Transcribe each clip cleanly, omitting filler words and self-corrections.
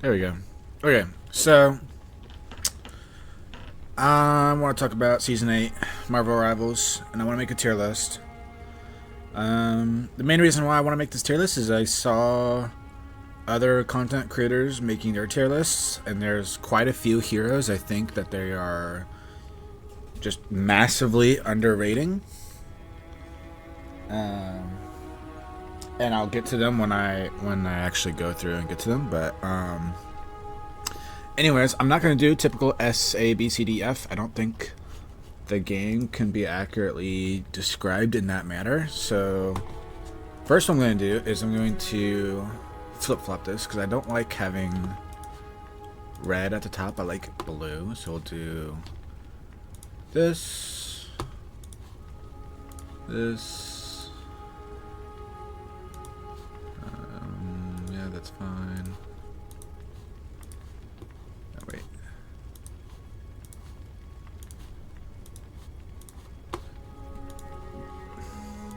There we go. Okay, so I want to talk about Season 8, Marvel Rivals, and I want to make a tier list. The main reason why I want to make this tier list is I saw other content creators making their tier lists, and there's quite a few heroes I think that they are just massively underrating. And I'll get to them when I actually go through and get to them. But anyways, I'm not gonna do typical S A B C D F. I don't think the game can be accurately described in that manner. So first, what I'm gonna do is I'm going to flip flop this because I don't like having red at the top. I like blue. So we'll do this. Yeah, that's fine. Oh, wait.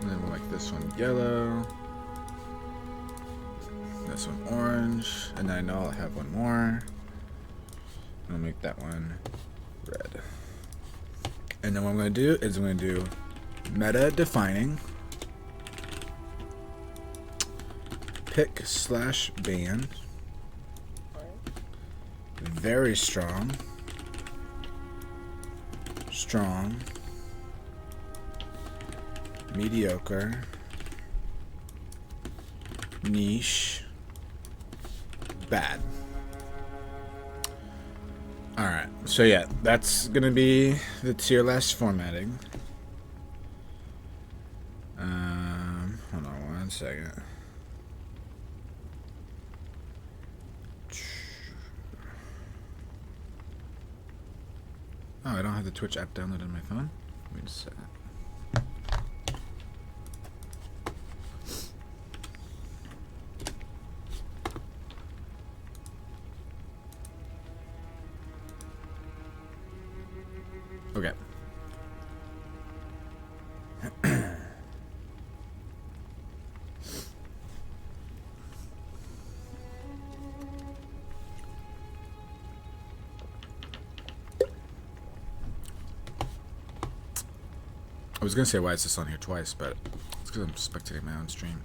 And then we'll make this one yellow. This one orange. And then I know I'll have one more. I'll make that one red. And then what I'm going to do is I'm going to do meta defining. Pick/ban. Very strong. Strong. Mediocre. Niche. Bad. Alright, so yeah, that's gonna be the tier list formatting. Hold on one second. Oh, I don't have the Twitch app downloaded on my phone. Wait a second. Okay. I was gonna say why is this on here twice, but it's because I'm spectating my own stream.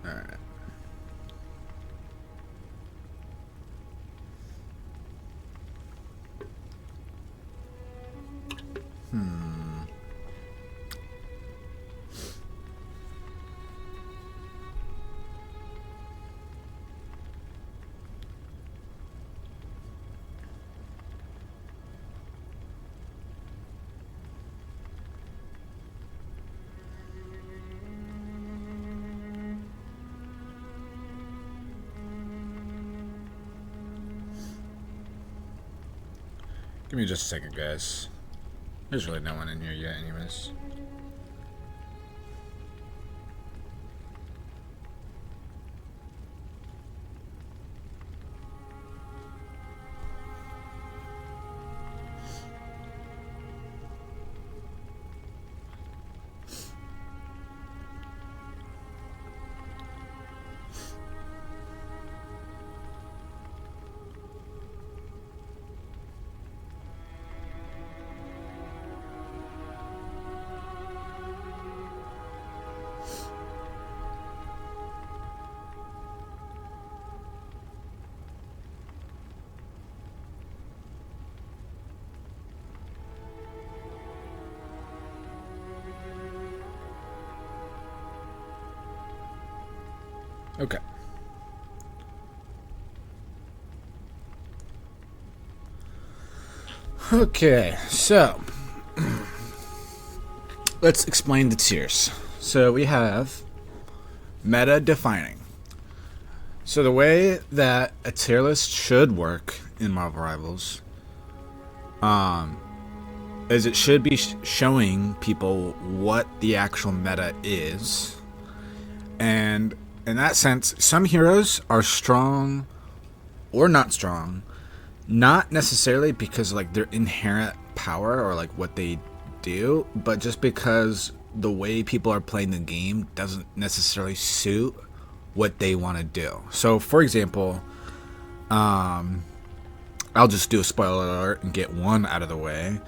Alright. Give me just a second, guys. There's really no one in here yet, anyways. Okay. Okay, so let's explain the tiers. So we have meta defining. So the way that a tier list should work in Marvel Rivals is it should be showing people what the actual meta is. And in that sense, some heroes are strong or not strong, not necessarily because like their inherent power or like what they do, but just because the way people are playing the game doesn't necessarily suit what they want to do. So, for example, I'll just do a spoiler alert and get one out of the way.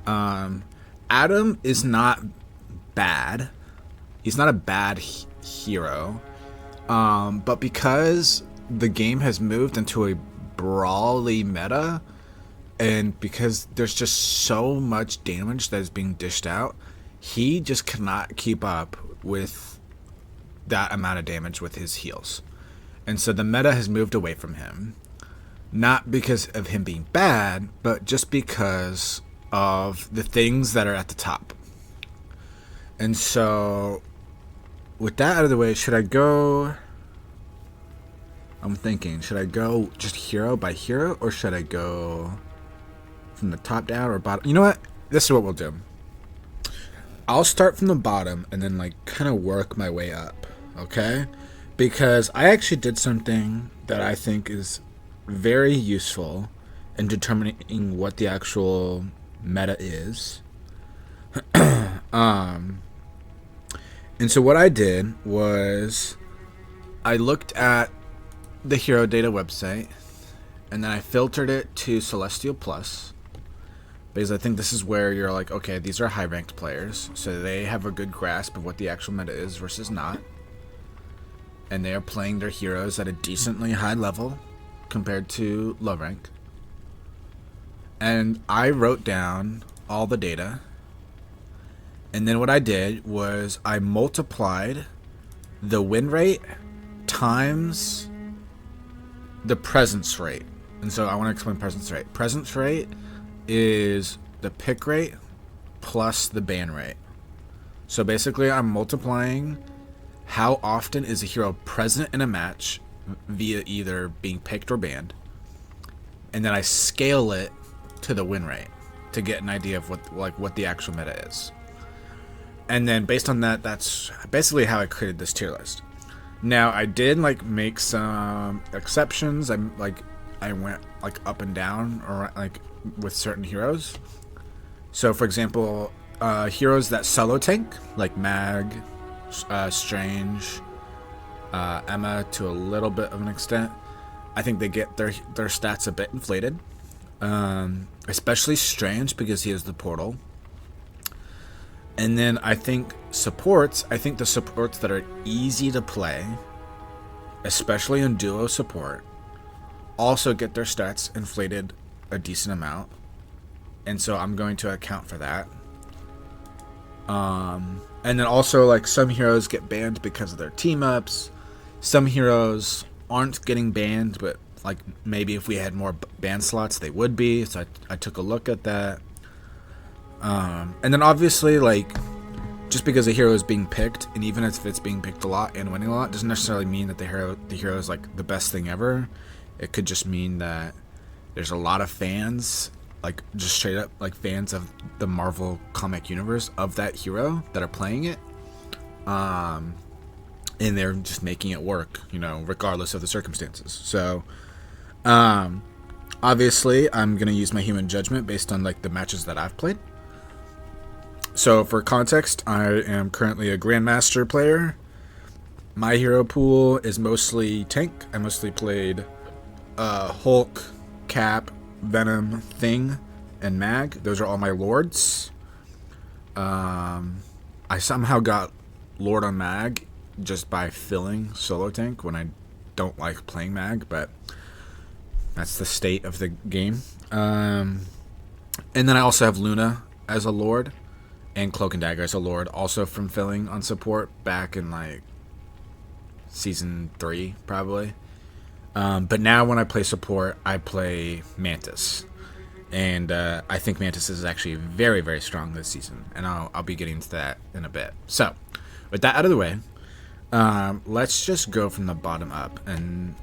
Adam is not bad. He's not a bad hero. But because the game has moved into a brawly meta, and because there's just so much damage that is being dished out, he just cannot keep up with that amount of damage with his heals. And so the meta has moved away from him. Not because of him being bad, but just because of the things that are at the top. And so, with that out of the way, should I go... I'm thinking, should I go just hero by hero, or should I go from the top down or bottom? You know what? This is what we'll do. I'll start from the bottom and then, like, kind of work my way up, okay? Because I actually did something that I think is very useful in determining what the actual meta is. And so what I did was I looked at the Hero Data website, and then I filtered it to Celestial Plus, because I think this is where you're like, okay, these are high-ranked players, so they have a good grasp of what the actual meta is versus not, and they are playing their heroes at a decently high level compared to low rank. And I wrote down all the data, and then what I did was I multiplied the win rate times the presence rate. And so I want to explain presence rate. Presence rate is the pick rate plus the ban rate. So basically I'm multiplying how often is a hero present in a match via either being picked or banned, and then I scale it to the win rate to get an idea of what the actual meta is. And then based on that, that's basically how I created this tier list. Now I did make some exceptions. I went up and down, or with certain heroes. So for example, heroes that solo tank, like Mag, Strange, Emma to a little bit of an extent, I think they get their stats a bit inflated. Especially Strange, because he has the portal. And then I think the supports that are easy to play, especially in duo support, also get their stats inflated a decent amount. And so I'm going to account for that. And then also some heroes get banned because of their team ups. Some heroes aren't getting banned, but maybe if we had more ban slots they would be. So I took a look at that. And then obviously just because a hero is being picked, and even if it's being picked a lot and winning a lot, doesn't necessarily mean that the hero is the best thing ever. It could just mean that there's a lot of fans, just straight up fans of the Marvel comic universe of that hero that are playing it, and they're just making it work, regardless of the circumstances. So obviously I'm gonna use my human judgment based on the matches that I've played. So for context, I am currently a Grandmaster player. My hero pool is mostly tank. I mostly played Hulk, Cap, Venom, Thing, and Mag. Those are all my lords. I somehow got Lord on Mag just by filling solo tank when I don't like playing Mag, but that's the state of the game. And then I also have Luna as a Lord, and Cloak and Dagger as a Lord, also from filling on support back in season 3 probably. But now when I play support, I play Mantis, and I think Mantis is actually very, very strong this season, and I'll be getting to that in a bit. So with that out of the way, let's just go from the bottom up. And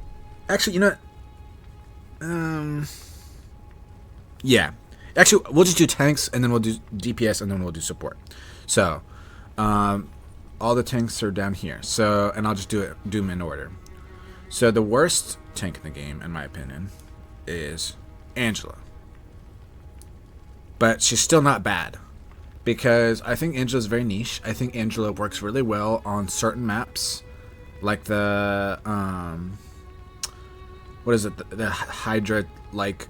actually, yeah. Actually, we'll just do tanks, and then we'll do DPS, and then we'll do support. So, all the tanks are down here. So, and I'll just do them in order. So, the worst tank in the game, in my opinion, is Angela. But she's still not bad. because I think Angela's very niche. I think Angela works really well on certain maps, like the what is it? The Hydra like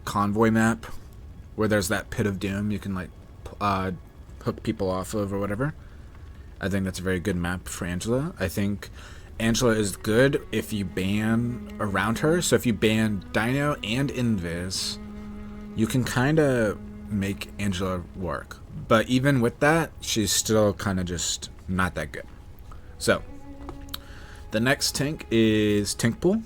convoy map, where there's that pit of doom you can like hook people off of or whatever. I think that's a very good map for Angela. I think Angela is good if you ban around her. So if you ban Dino and Invis, you can kind of make Angela work. But even with that, she's still kind of just not that good. So the next tank is Tankpool.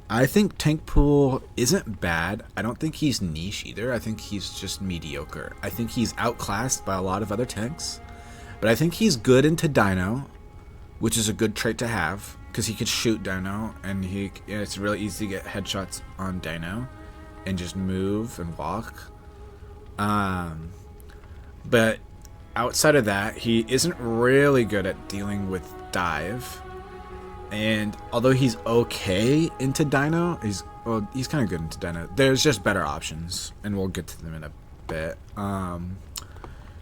I think Tankpool isn't bad. I don't think he's niche either. I think he's just mediocre. I think he's outclassed by a lot of other tanks. But I think he's good into Dino, which is a good trait to have, because he could shoot Dino, and it's really easy to get headshots on Dino and just move and walk. But outside of that, he isn't really good at dealing with dive. And although he's okay into Dino, he's kind of good into Dino. There's just better options, and we'll get to them in a bit.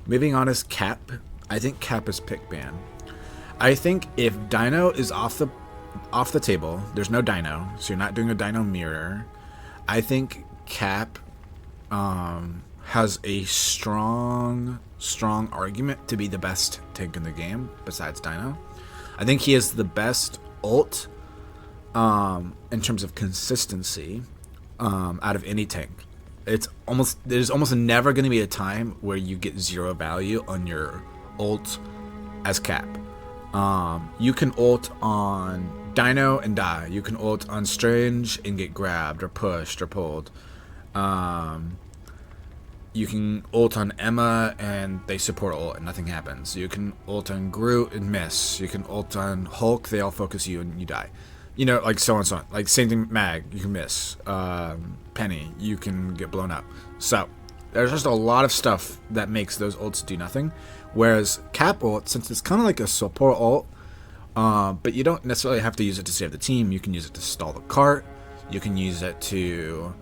Moving on is Cap. I think Cap is pick ban. I think if Dino is off the table, there's no Dino, so you're not doing a Dino mirror. I think Cap has a strong argument to be the best tank in the game besides Dino. I think he is the best ult in terms of consistency out of any tank. There's almost never going to be a time where you get zero value on your ult as Cap. You can ult on Dino and die. You can ult on Strange and get grabbed or pushed or pulled. You can ult on Emma and they support ult and nothing happens. You can ult on Groot and miss. You can ult on Hulk, they all focus you and you die. You know, like so on and so on. Like same thing, Mag, you can miss. Penny, you can get blown up. So there's just a lot of stuff that makes those ults do nothing. Whereas Cap ult, since it's kind of like a support ult, but you don't necessarily have to use it to save the team. You can use it to stall the cart. You can use it to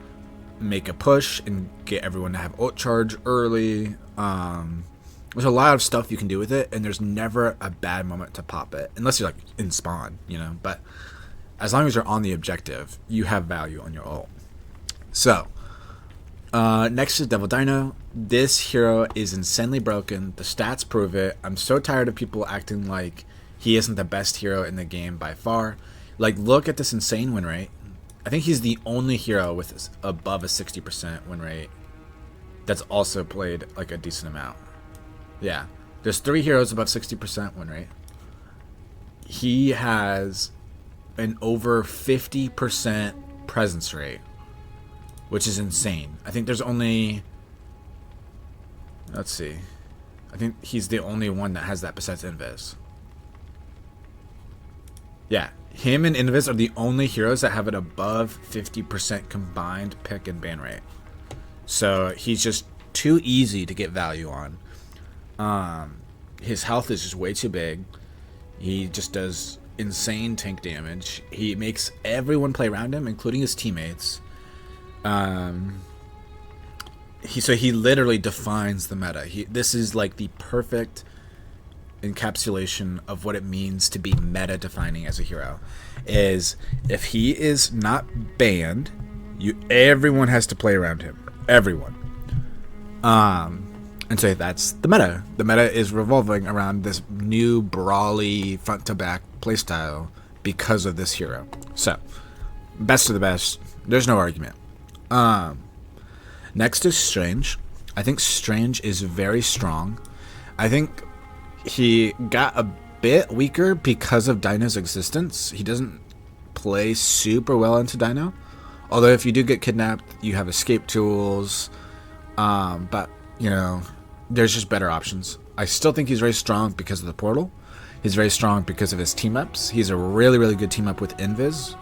make a push and get everyone to have ult charge early. There's a lot of stuff you can do with it, and there's never a bad moment to pop it, unless you're like in spawn, you know. But as long as you're on the objective, you have value on your ult. So next is Devil Dino. This hero is insanely broken. The stats prove it. I'm so tired of people acting like he isn't the best hero in the game by far. Like, look at this insane win rate. I think he's the only hero with above a 60% win rate that's also played like a decent amount. Yeah, there's 3 heroes above 60% win rate. He has an over 50% presence rate, which is insane. I think there's only, let's see, I think he's the only one that has that besides Invis. Yeah, him and Invis are the only heroes that have an above 50% combined pick and ban rate. So he's just too easy to get value on. His health is just way too big. He just does insane tank damage. He makes everyone play around him, including his teammates. He literally defines the meta. This is like the perfect encapsulation of what it means to be meta defining as a hero. Is if he is not banned, everyone has to play around him. Everyone. And so that's the meta. The meta is revolving around this new brawly front to back playstyle because of this hero. So, best of the best. There's no argument. Next is Strange. I think Strange is very strong. I think he got a bit weaker because of Dino's existence. He doesn't play super well into Dino. Although if you do get kidnapped, you have escape tools. But, you know, there's just better options. I still think he's very strong because of the portal. He's very strong because of his team-ups. He's a really, really good team-up with Invis.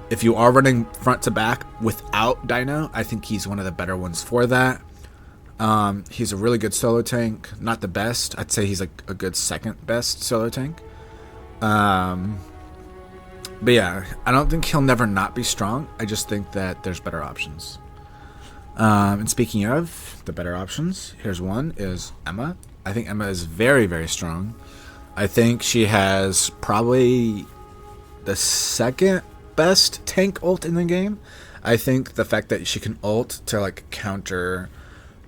If you are running front to back without Dino, I think he's one of the better ones for that. He's a really good solo tank. Not the best. I'd say he's like a good second best solo tank. But yeah, I don't think he'll never not be strong. I just think that there's better options. And speaking of the better options, here's one is Emma. I think Emma is very, very strong. I think she has probably the second best tank ult in the game. I think the fact that she can ult to like counter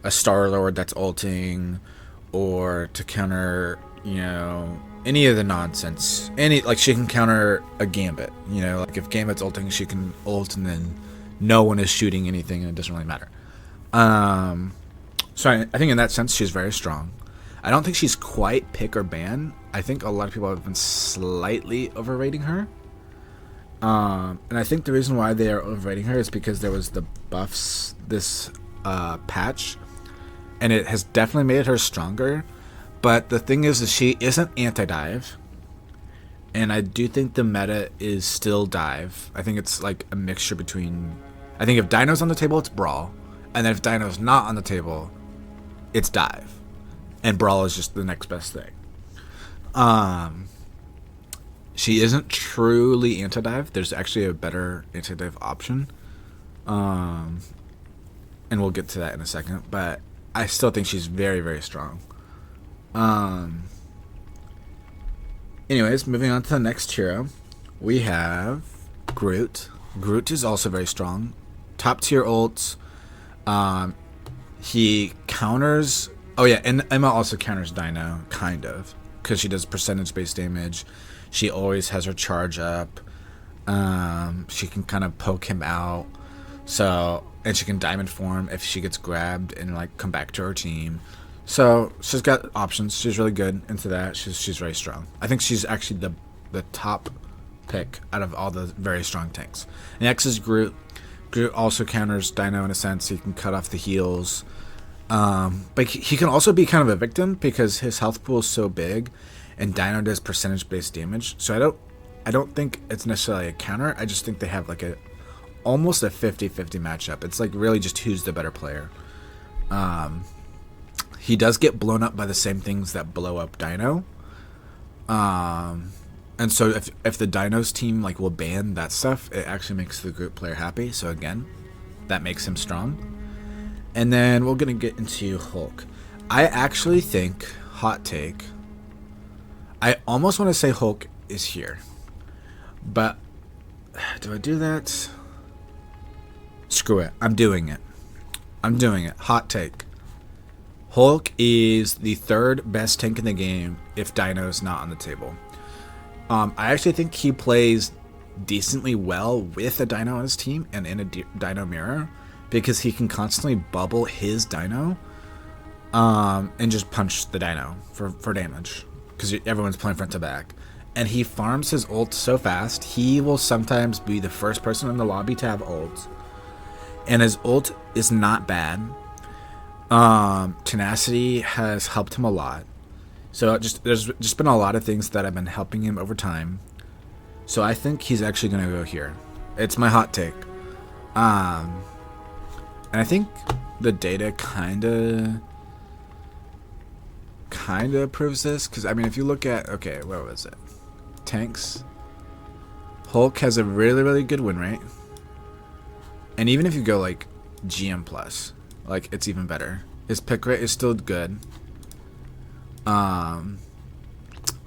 a Star Lord that's ulting, or to counter, any of the nonsense. Like she can counter a Gambit. Like if Gambit's ulting, she can ult and then no one is shooting anything and it doesn't really matter. So I think in that sense she's very strong. I don't think she's quite pick or ban. I think a lot of people have been slightly overrating her. And I think the reason why they are overrating her is because there was the buffs this patch, and it has definitely made her stronger. But the thing is that she isn't anti-dive, and I do think the meta is still dive. I think it's like a mixture between... I think if Dino's on the table, it's Brawl, and then if Dino's not on the table, it's dive. And Brawl is just the next best thing. She isn't truly anti-dive. There's actually a better anti-dive option. And we'll get to that in a second. But I still think she's very, very strong. Anyways, moving on to the next hero. We have Groot. Groot is also very strong. Top tier ults. He counters... Oh yeah, and Emma also counters Dino, kind of. Because she does percentage-based damage. She always has her charge up. She can kind of poke him out. And she can diamond form if she gets grabbed and like come back to her team. So she's got options. She's really good into that. She's very strong. I think she's actually the top pick out of all the very strong tanks. Next is Groot. Groot also counters Dino in a sense. He can cut off the heals. But he can also be kind of a victim because his health pool is so big, and Dino does percentage-based damage. So I don't think it's necessarily a counter. I just think they have like almost a 50-50 matchup. It's like really just who's the better player. He does get blown up by the same things that blow up Dino. And so if the Dino's team like will ban that stuff, it actually makes the Groot player happy. So again, that makes him strong. And then we're going to get into Hulk. I actually think, hot take, I almost want to say Hulk is here. But do I do that? Screw it. I'm doing it. Hot take. Hulk is the third best tank in the game if Dino's not on the table. I actually think he plays decently well with a Dino on his team and in a Dino mirror, because he can constantly bubble his Dino and just punch the Dino for damage, because everyone's playing front to back. And he farms his ult so fast, he will sometimes be the first person in the lobby to have ult. And his ult is not bad. Tenacity has helped him a lot. So there's just been a lot of things that have been helping him over time. So I think he's actually going to go here. It's my hot take. And I think the data kind of proves this, because I mean, if you look at, okay, where was it? Tanks. Hulk has a really, really good win rate. And even if you go like GM plus, like it's even better. His pick rate is still good.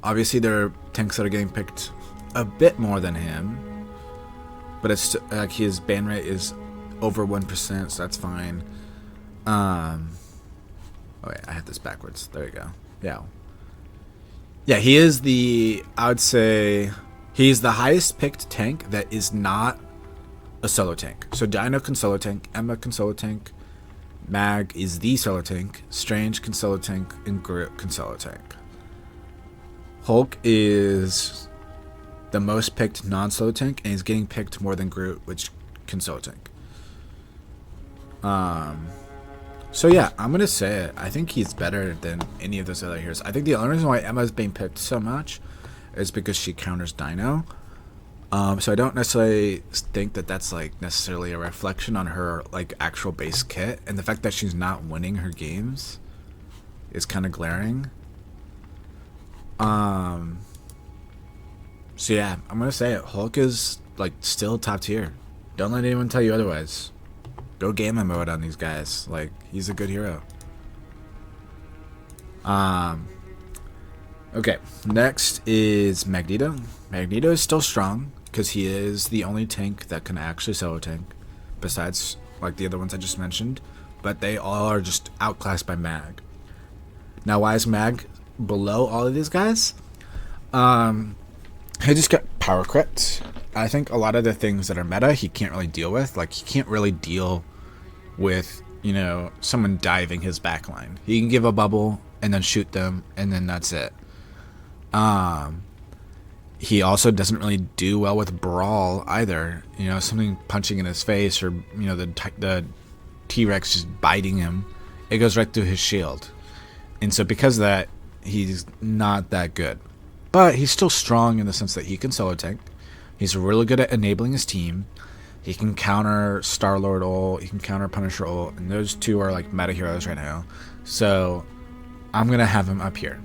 Obviously there are tanks that are getting picked a bit more than him, but it's like his ban rate is over 1%, so that's fine. Oh wait, I had this backwards. There you go. Yeah, he is I would say he's the highest picked tank that is not a solo tank. So Dino can solo tank, Emma can solo tank, Mag is the solo tank, Strange can solo tank, and Groot can solo tank. Hulk is the most picked non-solo tank, and he's getting picked more than Groot, which can solo tank. So yeah, I'm gonna say it. I think he's better than any of those other heroes. I think the only reason why Emma's being picked so much is because she counters Dino. So I don't necessarily think that that's like necessarily a reflection on her like actual base kit, and the fact that she's not winning her games is kind of glaring. So yeah, I'm gonna say it. Hulk is like still top tier. Don't let anyone tell you otherwise. Go gamma mode on these guys. Like, he's a good hero. Okay, next is Magneto. Magneto is still strong because he is the only tank that can actually solo tank, besides like the other ones I just mentioned. But they all are just outclassed by Mag. Now, why is Mag below all of these guys? He just got power crit. I think a lot of the things that are meta he can't really deal with. Like, he can't really deal with, you know, someone diving his backline. He can give a bubble and then shoot them, and then that's it. He also doesn't really do well with brawl either. You know, something punching in his face, or, you know, the T-Rex just biting him, it goes right through his shield. And so because of that, he's not that good. But he's still strong in the sense that he can solo tank. He's really good at enabling his team. He can counter Star-Lord ult, he can counter Punisher ult, and those two are like meta heroes right now. So I'm going to have him up here.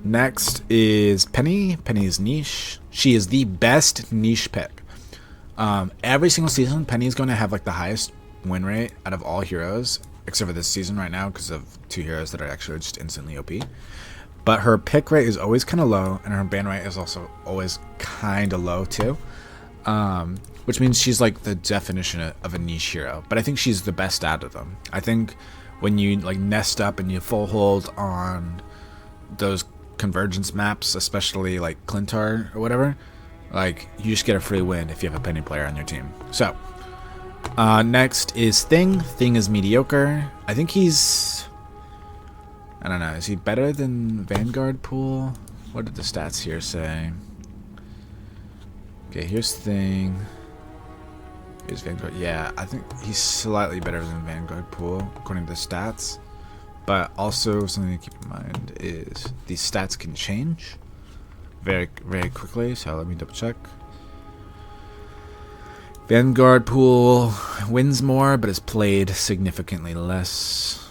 Next is Penny. Penny's niche. She is the best niche pick. Every single season, Penny is going to have like the highest win rate out of all heroes, except for this season right now because of two heroes that are actually just instantly OP. But her pick rate is always kind of low, and her ban rate is also always kind of low too. Which means she's like the definition of a niche hero. But I think she's the best out of them. I think when you like nest up and you full hold on those convergence maps, especially like Clintar or whatever, like you just get a free win if you have a Penny player on your team. So next is Thing. Thing is mediocre. I think he's, I don't know, is he better than Vanguard Pool? What did the stats here say? Okay, here's Thing. Here's Vanguard. Yeah, I think he's slightly better than Vanguard Pool according to the stats. But also something to keep in mind is these stats can change very, very quickly. So let me double check. Vanguard Pool wins more, but is played significantly less.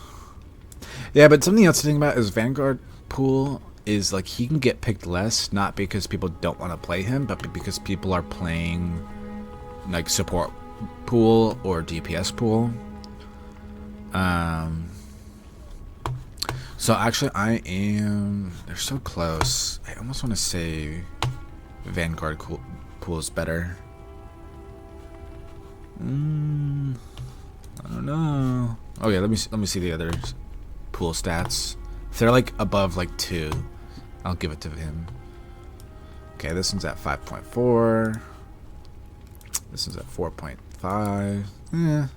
Yeah, but something else to think about is Vanguard Pool is like he can get picked less, not because people don't want to play him, but because people are playing like support pool or DPS pool. So actually they're so close. I almost want to say Vanguard Pool is better. I don't know. Oh yeah, let me see the other pool stats. If they're like above like 2, I'll give it to him. Okay, this one's at 5.4. This one's at 4.5.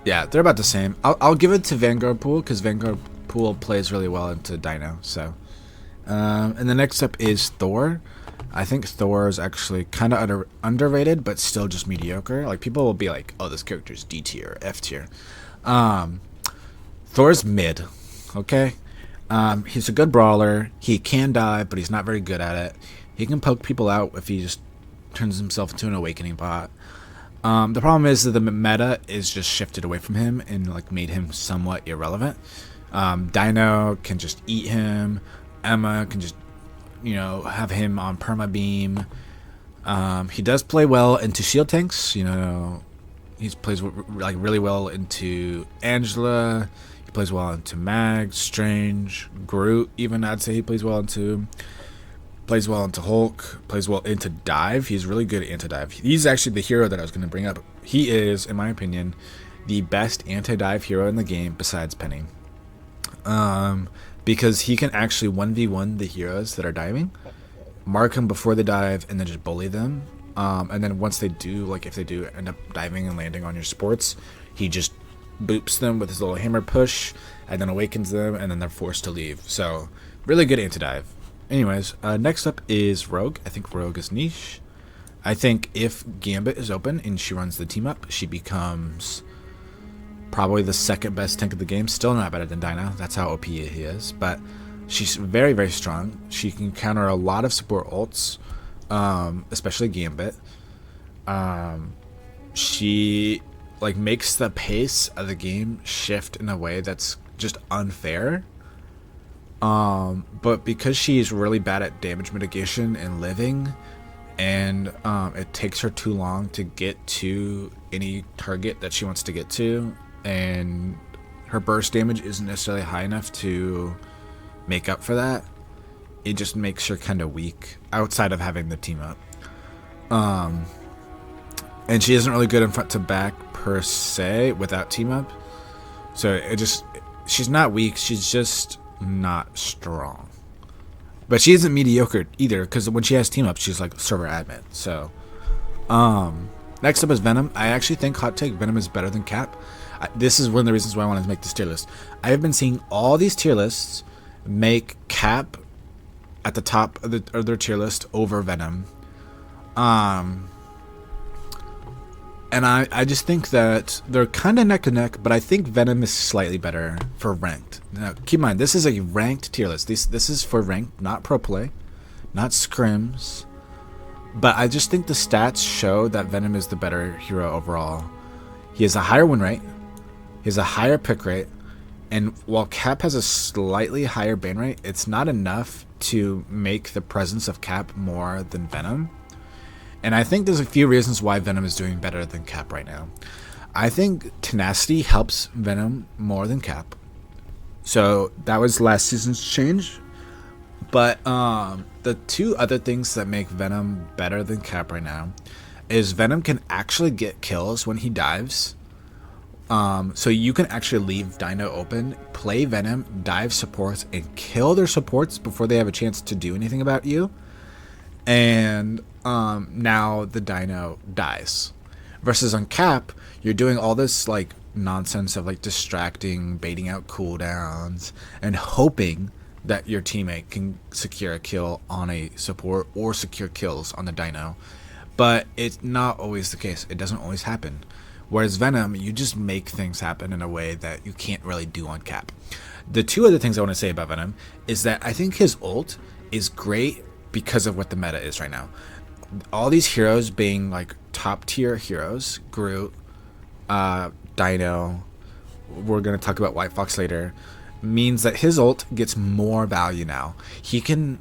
Yeah, they're about the same. I'll give it to Vanguard Pool because Vanguard Pool plays really well into Dino. So, and the next up is Thor. I think Thor is actually kind of underrated, but still just mediocre. Like people will be like, "Oh, this character's D tier, F tier." Thor's mid. Okay, he's a good brawler. He can dive, but he's not very good at it. He can poke people out if he just turns himself into an awakening bot. The problem is that the meta is just shifted away from him and like made him somewhat irrelevant. Dino can just eat him. Emma can just, you know, have him on perma beam. He does play well into shield tanks. You know, he plays like really well into Angela. He plays well into Mag, Strange, Groot. Even I'd say he plays well into. Plays well into Hulk, plays well into Dive. He's really good at anti-dive. He's actually the hero that I was going to bring up. He is, in my opinion, the best anti-dive hero in the game besides Penny. Because he can actually 1v1 the heroes that are diving, mark them before they dive, and then just bully them. And then once they do, like if they do end up diving and landing on your supports, he just boops them with his little hammer push, and then awakens them, and then they're forced to leave. So, really good anti-dive. Anyways, next up is Rogue. I think Rogue is niche. I think if Gambit is open and she runs the team up, she becomes probably the second best tank of the game. Still not better than Dino. That's how OP he is. But she's very, very strong. She can counter a lot of support ults, especially Gambit. She like makes the pace of the game shift in a way that's just unfair. But because she's really bad at damage mitigation and living, and it takes her too long to get to any target that she wants to get to, and her burst damage isn't necessarily high enough to make up for that. It just makes her kind of weak outside of having the team up. And she isn't really good in front to back per se without team up. So she's not weak, she's just not strong. But she isn't mediocre either, because when she has team up, she's like server admin. So, next up is Venom. I actually think, hot take, Venom is better than Cap. This is one of the reasons why I wanted to make this tier list. I have been seeing all these tier lists make Cap at the top of their tier list over Venom. And I just think that they're kind of neck to neck, but I think Venom is slightly better for ranked. Now, keep in mind, this is a ranked tier list. This is for ranked, not pro play, not scrims. But I just think the stats show that Venom is the better hero overall. He has a higher win rate, he has a higher pick rate, and while Cap has a slightly higher ban rate, it's not enough to make the presence of Cap more than Venom. And I think there's a few reasons why Venom is doing better than Cap right now. I think Tenacity helps Venom more than Cap. So that was last season's change. But the two other things that make Venom better than Cap right now is Venom can actually get kills when he dives. So you can actually leave Dino open, play Venom, dive supports, and kill their supports before they have a chance to do anything about you. And now the Dino dies. Versus on Cap, you're doing all this like nonsense of like distracting, baiting out cooldowns, and hoping that your teammate can secure a kill on a support or secure kills on the Dino. But it's not always the case. It doesn't always happen. Whereas Venom, you just make things happen in a way that you can't really do on Cap. The two other things I want to say about Venom is that I think his ult is great because of what the meta is right now. All these heroes being like top tier heroes, Groot, Dino, we're going to talk about White Fox later, means that his ult gets more value now. He can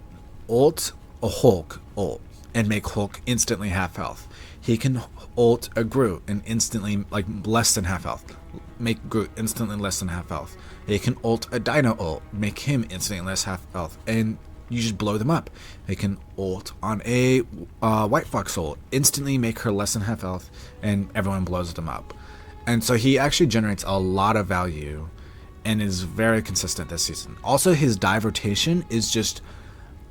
ult a Hulk ult and make Hulk instantly half health. He can ult a Groot and instantly like less than half health, make Groot instantly less than half health. He can ult a Dino ult, make him instantly less half health, and you just blow them up. They can ult on a White Fox ult, instantly make her less than half health, and everyone blows them up. And so he actually generates a lot of value and is very consistent this season. Also, his dive rotation is just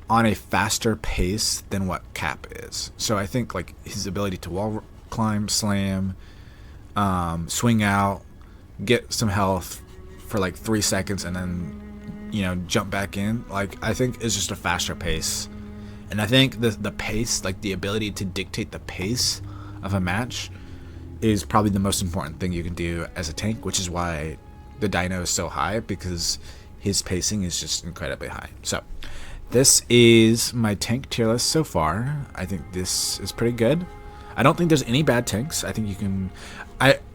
on a faster pace than what Cap is. So I think like his ability to wall climb, slam, swing out, get some health for like 3 seconds, and then jump back in, like I think is just a faster pace. And I think the pace, like the ability to dictate the pace of a match, is probably the most important thing you can do as a tank, which is why the Dino is so high, because his pacing is just incredibly high. So this is my tank tier list so far. I think this is pretty good. I don't think there's any bad tanks. I think you can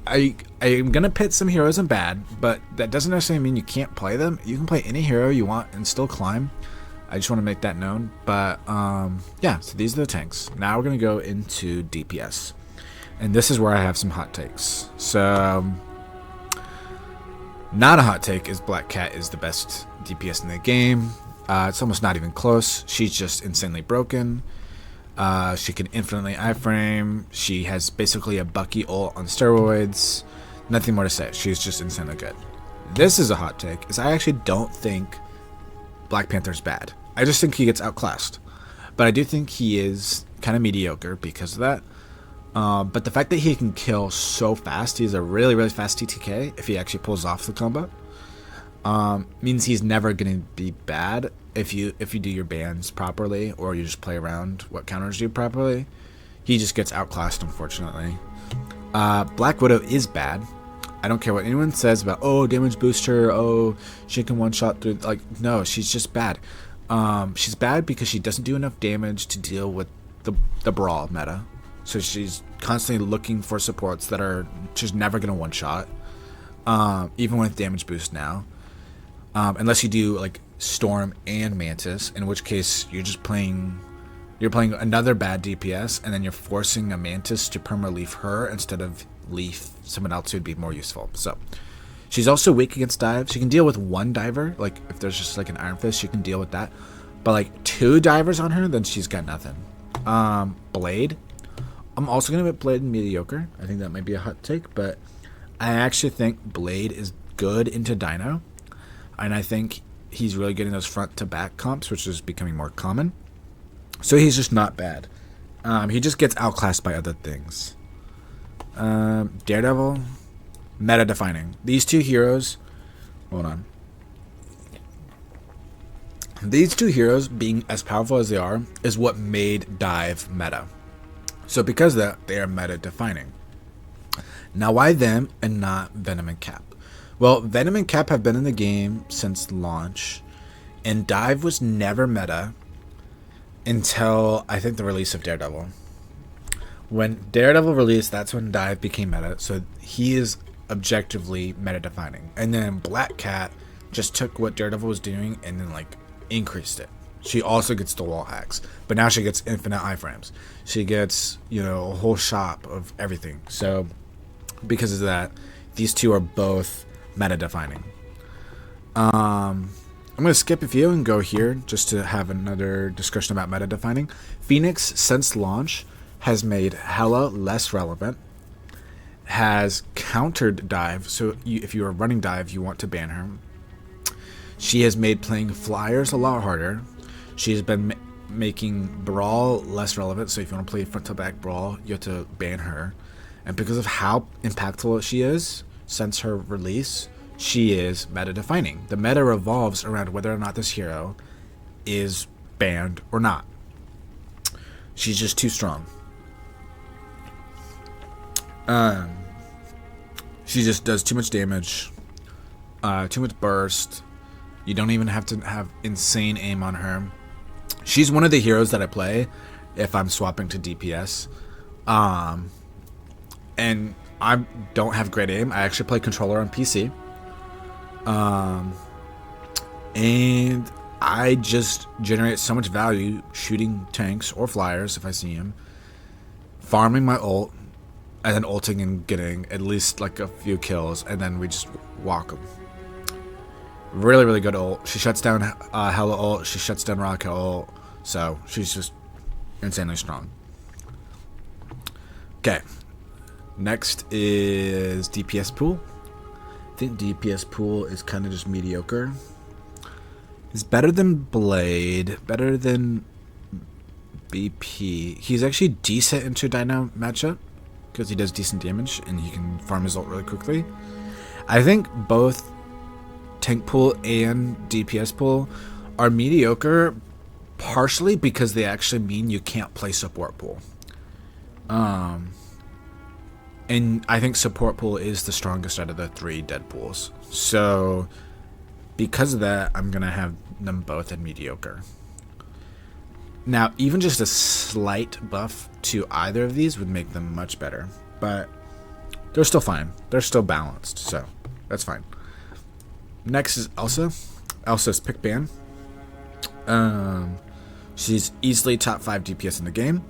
I'm gonna pit some heroes in bad, but that doesn't necessarily mean you can't play them. You can play any hero you want and still climb. I just want to make that known. But yeah, so these are the tanks. Now we're gonna go into DPS, and this is where I have some hot takes. So not a hot take is Black Cat is the best DPS in the game. It's almost not even close. She's just insanely broken. She can infinitely iframe. She has basically a Bucky ult on steroids. Nothing more to say. She's just insanely good. This is a hot take, is I actually don't think Black Panther's bad. I just think he gets outclassed. But I do think he is kind of mediocre because of that. But the fact that he can kill so fast, he's a really, really fast TTK if he actually pulls off the combo, means he's never going to be bad if you do your bans properly, or you just play around what counters do properly. He just gets outclassed, unfortunately. Black Widow is bad. I don't care what anyone says about, oh, damage booster, oh, she can one-shot through, like, no, she's just bad. She's bad because she doesn't do enough damage to deal with the brawl meta. So she's constantly looking for supports that are just never going to one-shot, even with damage boost now. Unless you do like Storm and Mantis, in which case you're you're playing another bad DPS, and then you're forcing a Mantis to perma-leaf her instead of leaf someone else who'd be more useful. So she's also weak against dive. She can deal with one diver, like if there's just like an Iron Fist, she can deal with that. But like 2 divers on her, then she's got nothing. Blade. I'm also gonna put Blade mediocre. I think that might be a hot take, but I actually think Blade is good into Dino, and I think he's really getting those front to back comps, which is becoming more common. So he's just not bad. He just gets outclassed by other things. Daredevil, meta defining. These 2 heroes, hold on. These 2 heroes being as powerful as they are is what made dive meta. So because of that, they are meta defining. Now why them and not Venom and Cap? Well, Venom and Cap have been in the game since launch, and dive was never meta until I think the release of Daredevil. When Daredevil released, that's when dive became meta, so he is objectively meta defining. And then Black Cat just took what Daredevil was doing and then like increased it. She also gets the wall hacks, but now she gets infinite iframes. She gets, you know, a whole shop of everything. So because of that, these 2 are both meta defining. I'm going to skip a few and go here just to have another discussion about meta defining. Phoenix, since launch, has made Hela less relevant, has countered dive, so if you are running dive, you want to ban her. She has made playing flyers a lot harder. She has been making brawl less relevant, so if you want to play front to back brawl, you have to ban her. And because of how impactful she is since her release, she is meta defining. The meta revolves around whether or not this hero is banned or not. She's just too strong. She just does too much damage, too much burst. You don't even have to have insane aim on her. She's one of the heroes that I play if I'm swapping to DPS. And I don't have great aim. I actually play controller on PC. And I just generate so much value shooting tanks or flyers if I see him, farming my ult, and then ulting and getting at least like a few kills, and then we just walk them. Really, really good ult. She shuts down Hela ult. She shuts down Rocket ult. So she's just insanely strong. Okay. Next is DPS pool. I think DPS pool is kind of just mediocre. It's better than Blade. Better than BP. He's actually decent into Dino matchup because he does decent damage and he can farm his ult really quickly. I think both tank pool and DPS pool are mediocre, partially because they actually mean you can't play support pool. And I think support pool is the strongest out of the 3 dead pools. So because of that, I'm going to have them both at mediocre. Now, even just a slight buff to either of these would make them much better. But they're still fine. They're still balanced. So that's fine. Next is Elsa. Elsa's pick ban. She's easily top 5 DPS in the game.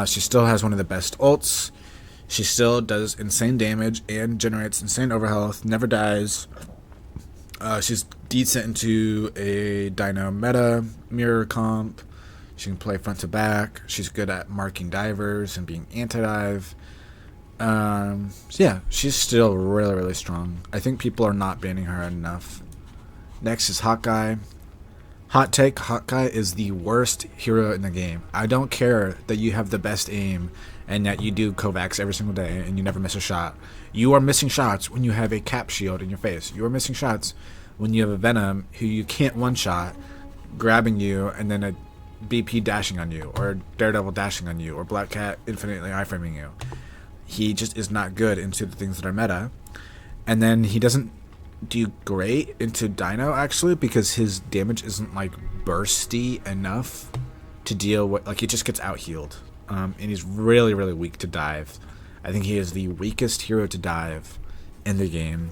She still has one of the best ults. She still does insane damage and generates insane overhealth. Never dies. She's decent into a Dino meta, mirror comp. She can play front to back. She's good at marking divers and being anti-dive. So yeah, she's still really, really strong. I think people are not banning her enough. Next is Hawkeye. Hot take, Hawkeye is the worst hero in the game. I don't care that you have the best aim and that you do Kovacs every single day and you never miss a shot. You are missing shots when you have a cap shield in your face. You are missing shots when you have a Venom who you can't one-shot, grabbing you, and then a BP dashing on you, or Daredevil dashing on you, or Black Cat infinitely iframing you. He just is not good into the things that are meta. And then he doesn't do great into Dino, actually, because his damage isn't, like, bursty enough to deal with... Like, he just gets out-healed. And he's really, really weak to dive. I think he is the weakest hero to dive in the game.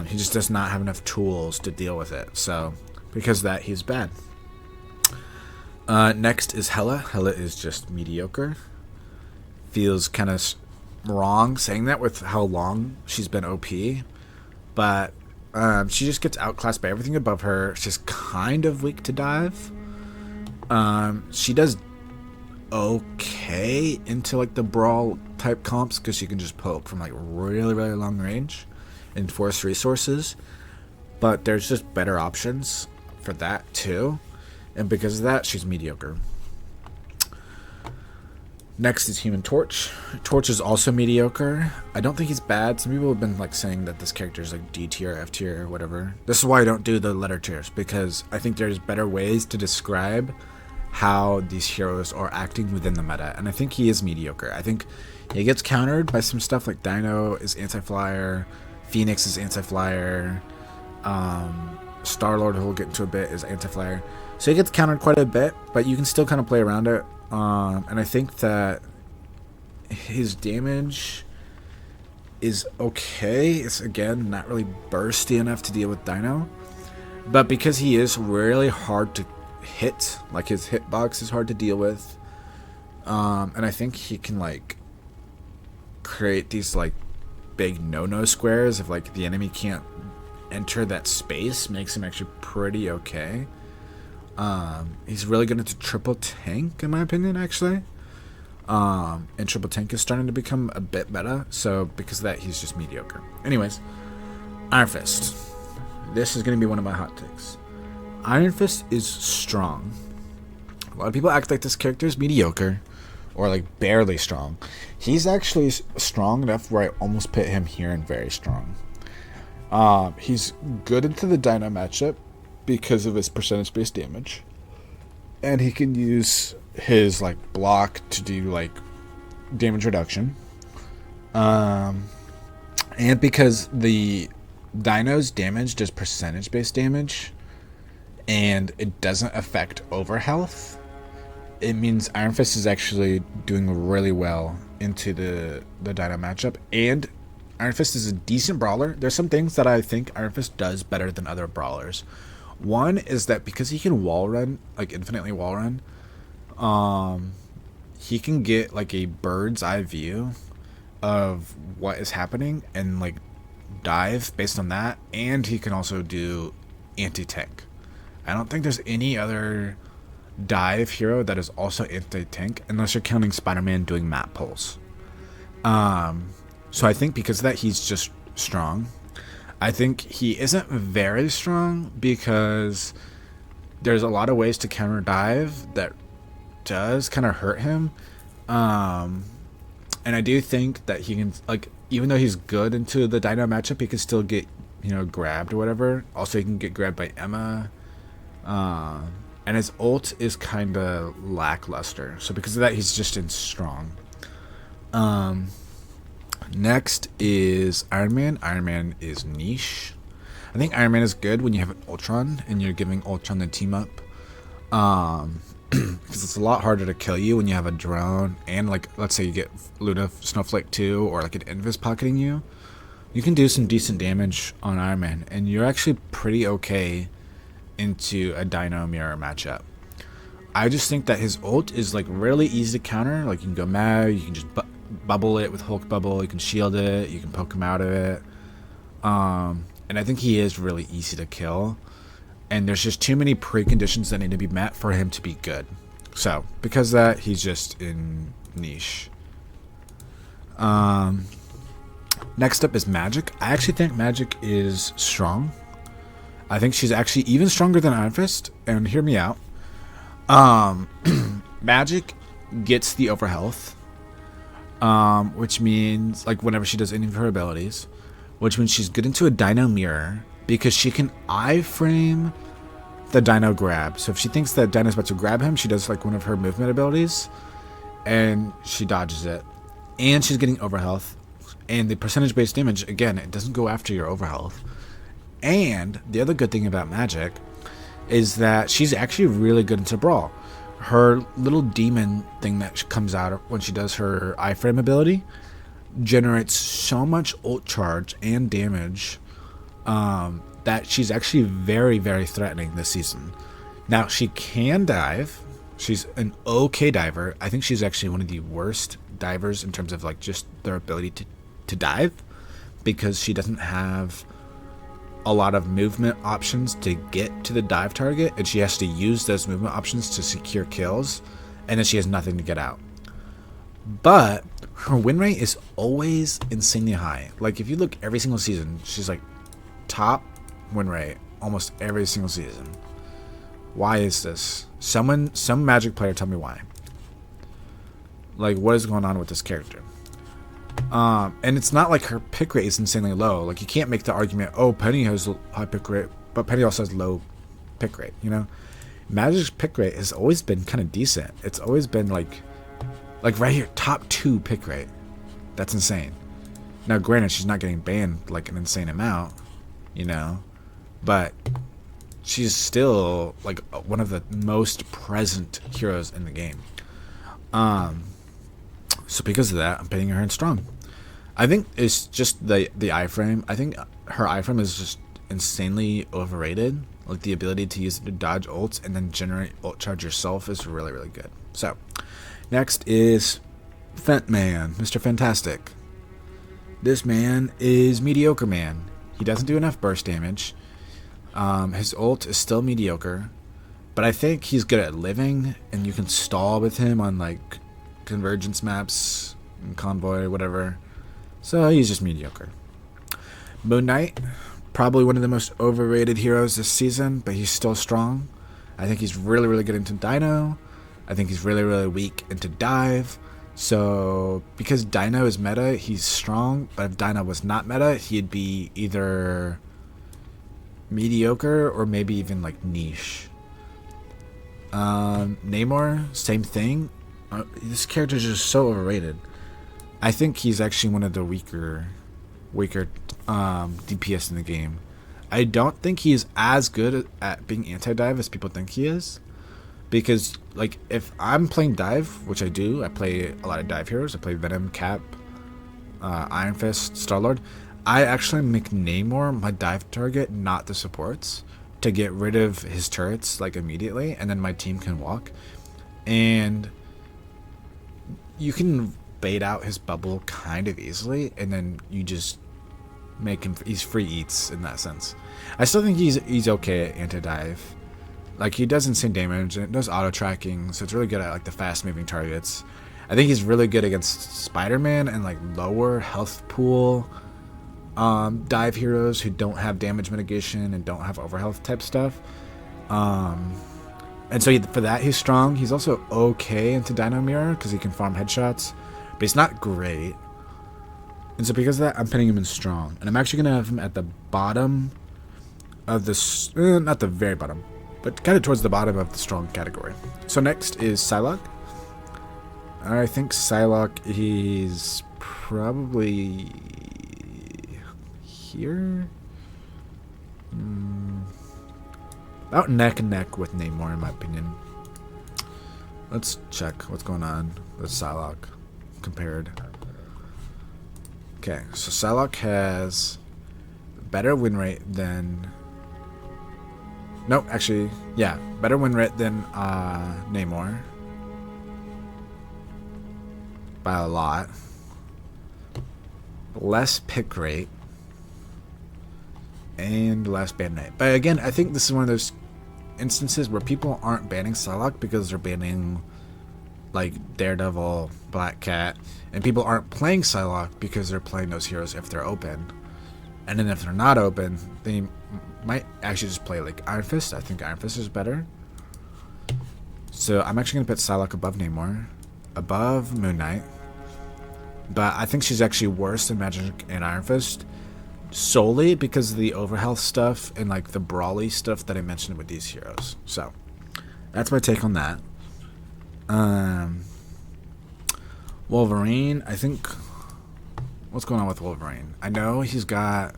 He just does not have enough tools to deal with it. So, because of that, he's bad. Next is Hella. Hella is just mediocre. Feels kind of wrong saying that with how long she's been OP, but she just gets outclassed by everything above her. She's kind of weak to dive. She does okay into like the brawl type comps because she can just poke from like really long range and force resources, but there's just better options for that too, and because of that she's mediocre. Next is Human Torch. Torch is also mediocre. I don't think he's bad. Some people have been like saying that this character is like D tier, F tier, or whatever. This is why I don't do the letter tiers, because I think there's better ways to describe how these heroes are acting within the meta, and I think he is mediocre. I think he gets countered by some stuff like Dino is anti-flyer, Phoenix is anti-flyer, Star-Lord, who we'll get into a bit, is anti-flyer. So he gets countered quite a bit, but you can still kind of play around it. And I think that his damage is okay. It's, again, not really bursty enough to deal with Dino. But because he is really hard to hit, like his hitbox is hard to deal with, and I think he can, like, create these, like, big no-no squares if, like, the enemy can't enter that space, makes him actually pretty okay. He's really good into triple tank, in my opinion, actually. And triple tank is starting to become a bit meta, so because of that, he's just mediocre. Anyways, Iron Fist. This is going to be one of my hot takes. Iron Fist is strong. A lot of people act like this character is mediocre, or like barely strong. He's actually strong enough where I almost put him here in very strong. He's good into the Dino matchup because of his percentage-based damage, and he can use his like block to do like damage reduction, and because the Dino's damage does percentage-based damage and it doesn't affect overhealth, it means Iron Fist is actually doing really well into the Dino matchup. And Iron Fist is a decent brawler. There's some things that I think Iron Fist does better than other brawlers. One is that because he can wall run, like infinitely wall run, he can get like a bird's eye view of what is happening and like dive based on that, and he can also do anti-tank. I don't think there's any other dive hero that is also anti-tank unless you're counting Spider-Man doing map pulls. So I think because of that, he's just strong. I think he isn't very strong because there's a lot of ways to counter dive that does kind of hurt him. And I do think that he can, like, even though he's good into the Dino matchup, he can still get, you know, grabbed or whatever. Also, he can get grabbed by Emma. And his ult is kind of lackluster. So because of that, he's just in strong. Next is Iron Man. Iron Man is niche. I think Iron Man is good when you have an Ultron and you're giving Ultron the team up. Because it's a lot harder to kill you when you have a drone and, like, let's say you get Luna Snowflake 2 or like an Invis pocketing you. You can do some decent damage on Iron Man and you're actually pretty okay into a Dino Mirror matchup. I just think that his ult is like really easy to counter. Like, you can go mad, you can just bubble it with Hulk Bubble, you can shield it, you can poke him out of it. And I think he is really easy to kill. And there's just too many preconditions that need to be met for him to be good. So, because of that, he's just in niche. Next up is Magic. I actually think Magic is strong. I think she's actually even stronger than Iron Fist. And hear me out. Magic gets the overhealth. Which means, like, whenever she does any of her abilities, which means she's good into a Dino Mirror because she can iframe the Dino grab. So if she thinks that Dino's about to grab him, she does like one of her movement abilities and she dodges it. And she's getting overhealth. And the percentage-based damage, again, it doesn't go after your overhealth. And the other good thing about Magic is that she's actually really good into Brawl. Her little demon thing that comes out when she does her iframe ability generates so much ult charge and damage that she's actually very, very threatening this season. Now, she can dive, She's an okay diver. I think she's actually one of the worst divers in terms of like just their ability to dive, because she doesn't have a lot of movement options to get to the dive target, and she has to use those movement options to secure kills, and then she has nothing to get out. But her win rate is always insanely high. Like if you look every single season, she's like top win rate almost every single season. Why is this? Some Magic player tell me why. Like what is going on with this character? And it's not like her pick rate is insanely low. Like you can't make the argument, oh, Penny has high pick rate, but Penny also has low pick rate, you know? Magic's pick rate has always been kind of decent. It's always been like right here, top 2 pick rate. That's insane. Now granted, she's not getting banned like an insane amount, you know, but she's still like one of the most present heroes in the game. So because of that, I'm putting her in strong. I think it's just the iframe. I think her iframe is just insanely overrated. Like the ability to use it to dodge ults and then generate ult charge yourself is really, really good. So next is Fent Man, Mr. Fantastic. This man is mediocre man. He doesn't do enough burst damage. His ult is still mediocre, but I think he's good at living, and you can stall with him on like convergence maps and convoy or whatever. So he's just mediocre. Moon Knight, probably one of the most overrated heroes this season, but he's still strong. I think he's really, really good into Dino. I think he's really, really weak into dive. So because Dino is meta, he's strong, but if Dino was not meta, he'd be either mediocre or maybe even like niche. Namor, same thing. This character is just so overrated. I think he's actually one of the weaker DPS in the game. I don't think he's as good at being anti-dive as people think he is. Because, like, if I'm playing dive, which I do, I play a lot of dive heroes. I play Venom, Cap, Iron Fist, Star-Lord. I actually make Namor my dive target, not the supports, to get rid of his turrets, like, immediately, and then my team can walk. And you can bait out his bubble kind of easily, and then you just make him, he's free eats in that sense. I still think he's okay at anti-dive. Like, he does insane damage, and it does auto-tracking, so it's really good at, like, the fast-moving targets. I think he's really good against Spider-Man and, like, lower health pool dive heroes who don't have damage mitigation and don't have overhealth type stuff. And so for that, he's strong. He's also okay into Dino Mirror because he can farm headshots, but he's not great. And so because of that, I'm putting him in strong. And I'm actually going to have him at the bottom of this, not the very bottom, but kind of towards the bottom of the strong category. So next is Psylocke. I think Psylocke is probably here. About neck and neck with Namor, in my opinion. Let's check what's going on with Psylocke compared. Okay, so Psylocke has better win rate than... Nope, actually, yeah, better win rate than Namor. By a lot. Less pick rate. And less ban rate. But again, I think this is one of those instances where people aren't banning Psylocke because they're banning, like, Daredevil, Black Cat. And people aren't playing Psylocke because they're playing those heroes if they're open. And then if they're not open, they might actually just play, like, Iron Fist. I think Iron Fist is better. So I'm actually going to put Psylocke above Namor. Above Moon Knight. But I think she's actually worse than Magic and Iron Fist. Solely because of the overhealth stuff and, like, the brawly stuff that I mentioned with these heroes. So that's my take on that. Wolverine, I think... What's going on with Wolverine? I know he's got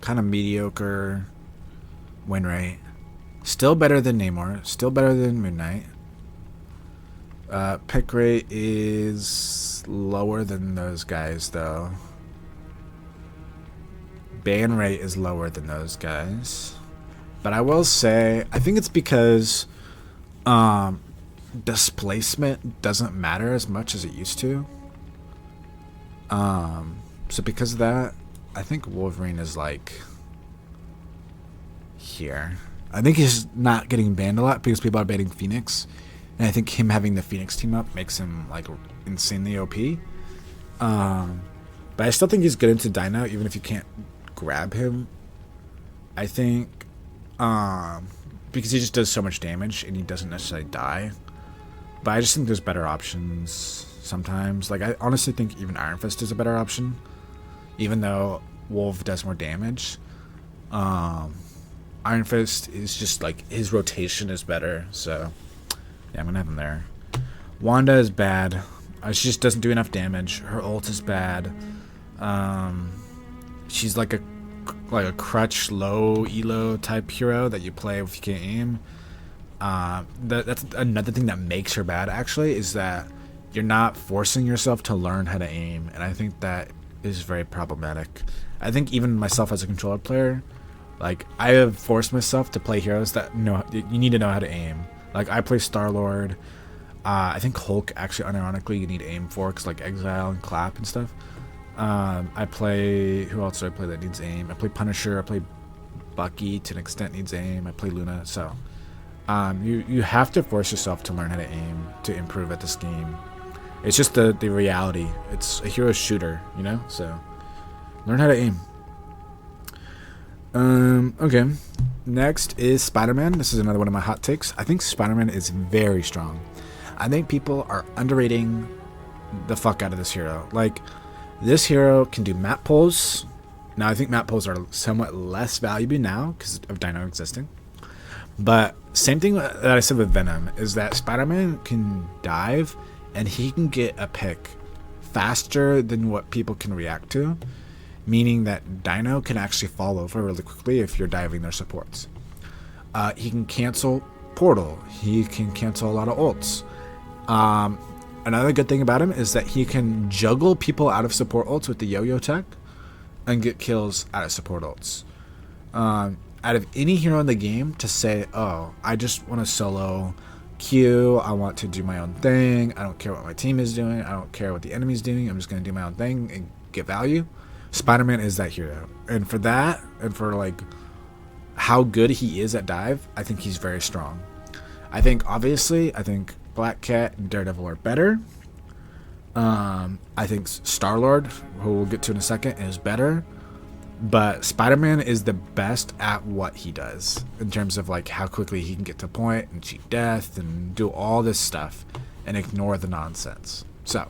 kind of mediocre win rate. Still better than Namor. Still better than Moon Knight. Pick rate is lower than those guys, though. Ban rate is lower than those guys. But I will say, I think it's because displacement doesn't matter as much as it used to. So because of that, I think Wolverine is like here. I think he's not getting banned a lot because people are banning Phoenix, and I think him having the Phoenix team up makes him like insanely OP. But I still think he's good into Dino, even if you can't grab him. I think because he just does so much damage and he doesn't necessarily die. But I just think there's better options sometimes. Like, I honestly think even Iron Fist is a better option, even though Wolf does more damage. Iron Fist is just like, his rotation is better, so yeah, I'm gonna have him there. Wanda is bad. She just doesn't do enough damage. Her ult is bad. She's like a crutch low elo type hero that you play if you can't aim. That's another thing that makes her bad, actually, is that you're not forcing yourself to learn how to aim, and I think that is very problematic. I think even myself as a controller player, like, I have forced myself to play heroes that you need to know how to aim. Like, I play Star-Lord. I think Hulk, actually, unironically, you need to aim for, because, like, Exile and Clap and stuff. I play... Who else do I play that needs aim? I play Punisher. I play Bucky, to an extent, needs aim. I play Luna, so... you have to force yourself to learn how to aim to improve at this game. It's just the reality. It's a hero shooter, you know? So, learn how to aim. Okay. Next is Spider-Man. This is another one of my hot takes. I think Spider-Man is very strong. I think people are underrating the fuck out of this hero. Like, this hero can do map pulls. Now, I think map pulls are somewhat less valuable now because of Dino existing. But same thing that I said with Venom is that Spider-Man can dive and he can get a pick faster than what people can react to, meaning that Dino can actually fall over really quickly if you're diving their supports. He can cancel Portal. He can cancel a lot of ults. Another good thing about him is that he can juggle people out of support ults with the yo-yo tech and get kills out of support ults. Out of any hero in the game to say, oh, I just want to solo Q, I want to do my own thing, I don't care what my team is doing, I don't care what the enemy's doing, I'm just going to do my own thing and get value, Spider-Man is that hero. And for that, and for like how good he is at dive, I think he's very strong. I think Black Cat and Daredevil are better. I think Star-Lord, who we'll get to in a second, is better. But Spider-Man is the best at what he does in terms of like how quickly he can get to point and cheat death and do all this stuff and ignore the nonsense. So,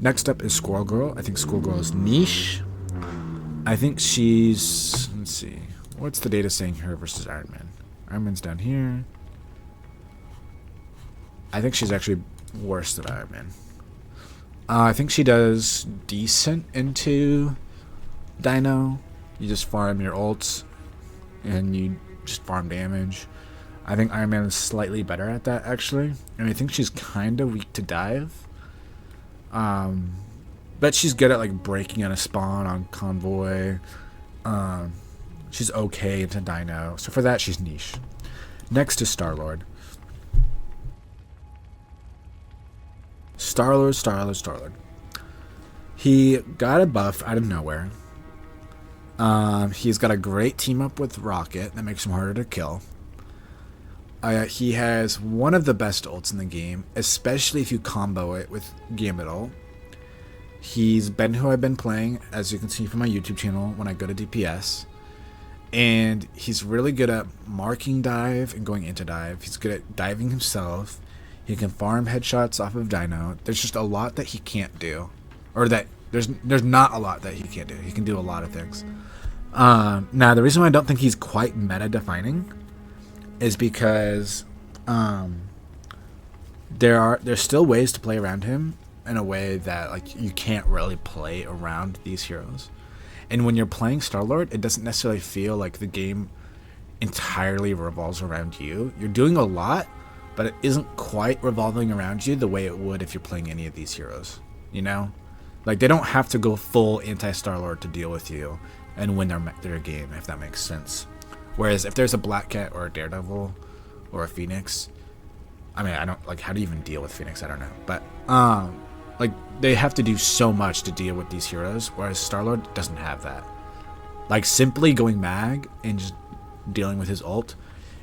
next up is Squirrel Girl. I think Squirrel Girl is niche. I think she's... Let's see. What's the data saying here versus Iron Man? Iron Man's down here. I think she's actually worse than Iron Man. I think she does decent into Dino. You just farm your ults and you just farm damage. I think Iron Man is slightly better at that, actually. And I think she's kind of weak to dive. But she's good at like breaking out a spawn on Convoy. She's okay into Dino. So for that, she's niche. Next is Star-Lord. Star-Lord. He got a buff out of nowhere. He's got a great team up with Rocket that makes him harder to kill. He has one of the best ults in the game, especially if you combo it with Gambit ult. He's been who I've been playing, as you can see from my YouTube channel when I go to DPS. And he's really good at marking dive and going into dive. He's good at diving himself. He can farm headshots off of Dino. There's just a lot that he can't do. Or that there's not a lot that he can't do. He can do a lot of things. Now, the reason why I don't think he's quite meta-defining is because there's still ways to play around him in a way that like you can't really play around these heroes. And when you're playing Star-Lord, it doesn't necessarily feel like the game entirely revolves around you. You're doing a lot, but it isn't quite revolving around you the way it would if you're playing any of these heroes. You know? Like, they don't have to go full anti-Star-Lord to deal with you and win their game, if that makes sense. Whereas if there's a Black Cat or a Daredevil or a Phoenix, I mean, I don't like how do you even deal with Phoenix? I don't know, but like they have to do so much to deal with these heroes, whereas Star-Lord doesn't have that. Like simply going mag and just dealing with his ult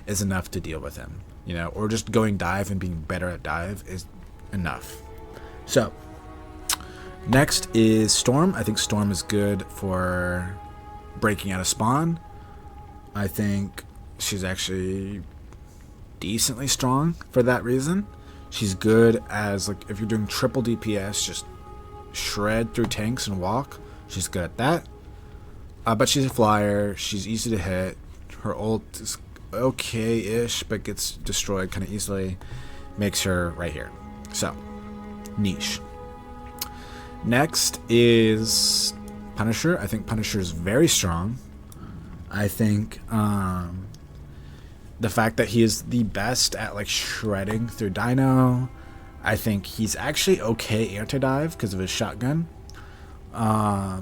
is enough to deal with him, you know, or just going dive and being better at dive is enough. So next is Storm. I think Storm is good for breaking out of spawn. I think she's actually decently strong for that reason. She's good as, like, if you're doing triple DPS, just shred through tanks and walk. She's good at that. But she's a flyer. She's easy to hit. Her ult is okay-ish, but gets destroyed kind of easily. Makes her right here. So, niche. Next is Punisher. I think Punisher is very strong. I think the fact that he is the best at like shredding through Dino. I think he's actually okay anti-dive because of his shotgun.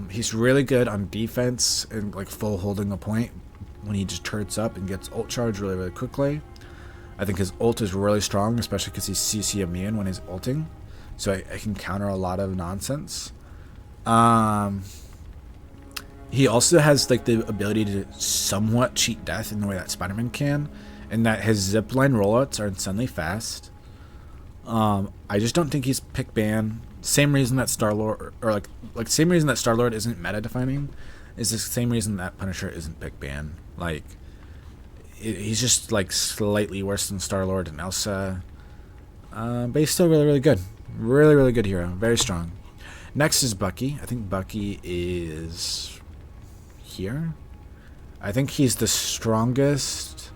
He's really good on defense and like full holding a point when he just turrets up and gets ult charge really, really quickly. I think his ult is really strong, especially because he's CC immune when he's ulting. So I can counter a lot of nonsense. He also has like the ability to somewhat cheat death in the way that Spider-Man can, and that his zipline rollouts are insanely fast. I just don't think he's pick ban. Same reason that Star-Lord, or like same reason that Star-Lord isn't meta defining, is the same reason that Punisher isn't pick ban. Like he's just like slightly worse than Star-Lord and Elsa, but he's still really, really good. Really, really good hero. Very strong. Next is Bucky. I think Bucky is here. I think he's the strongest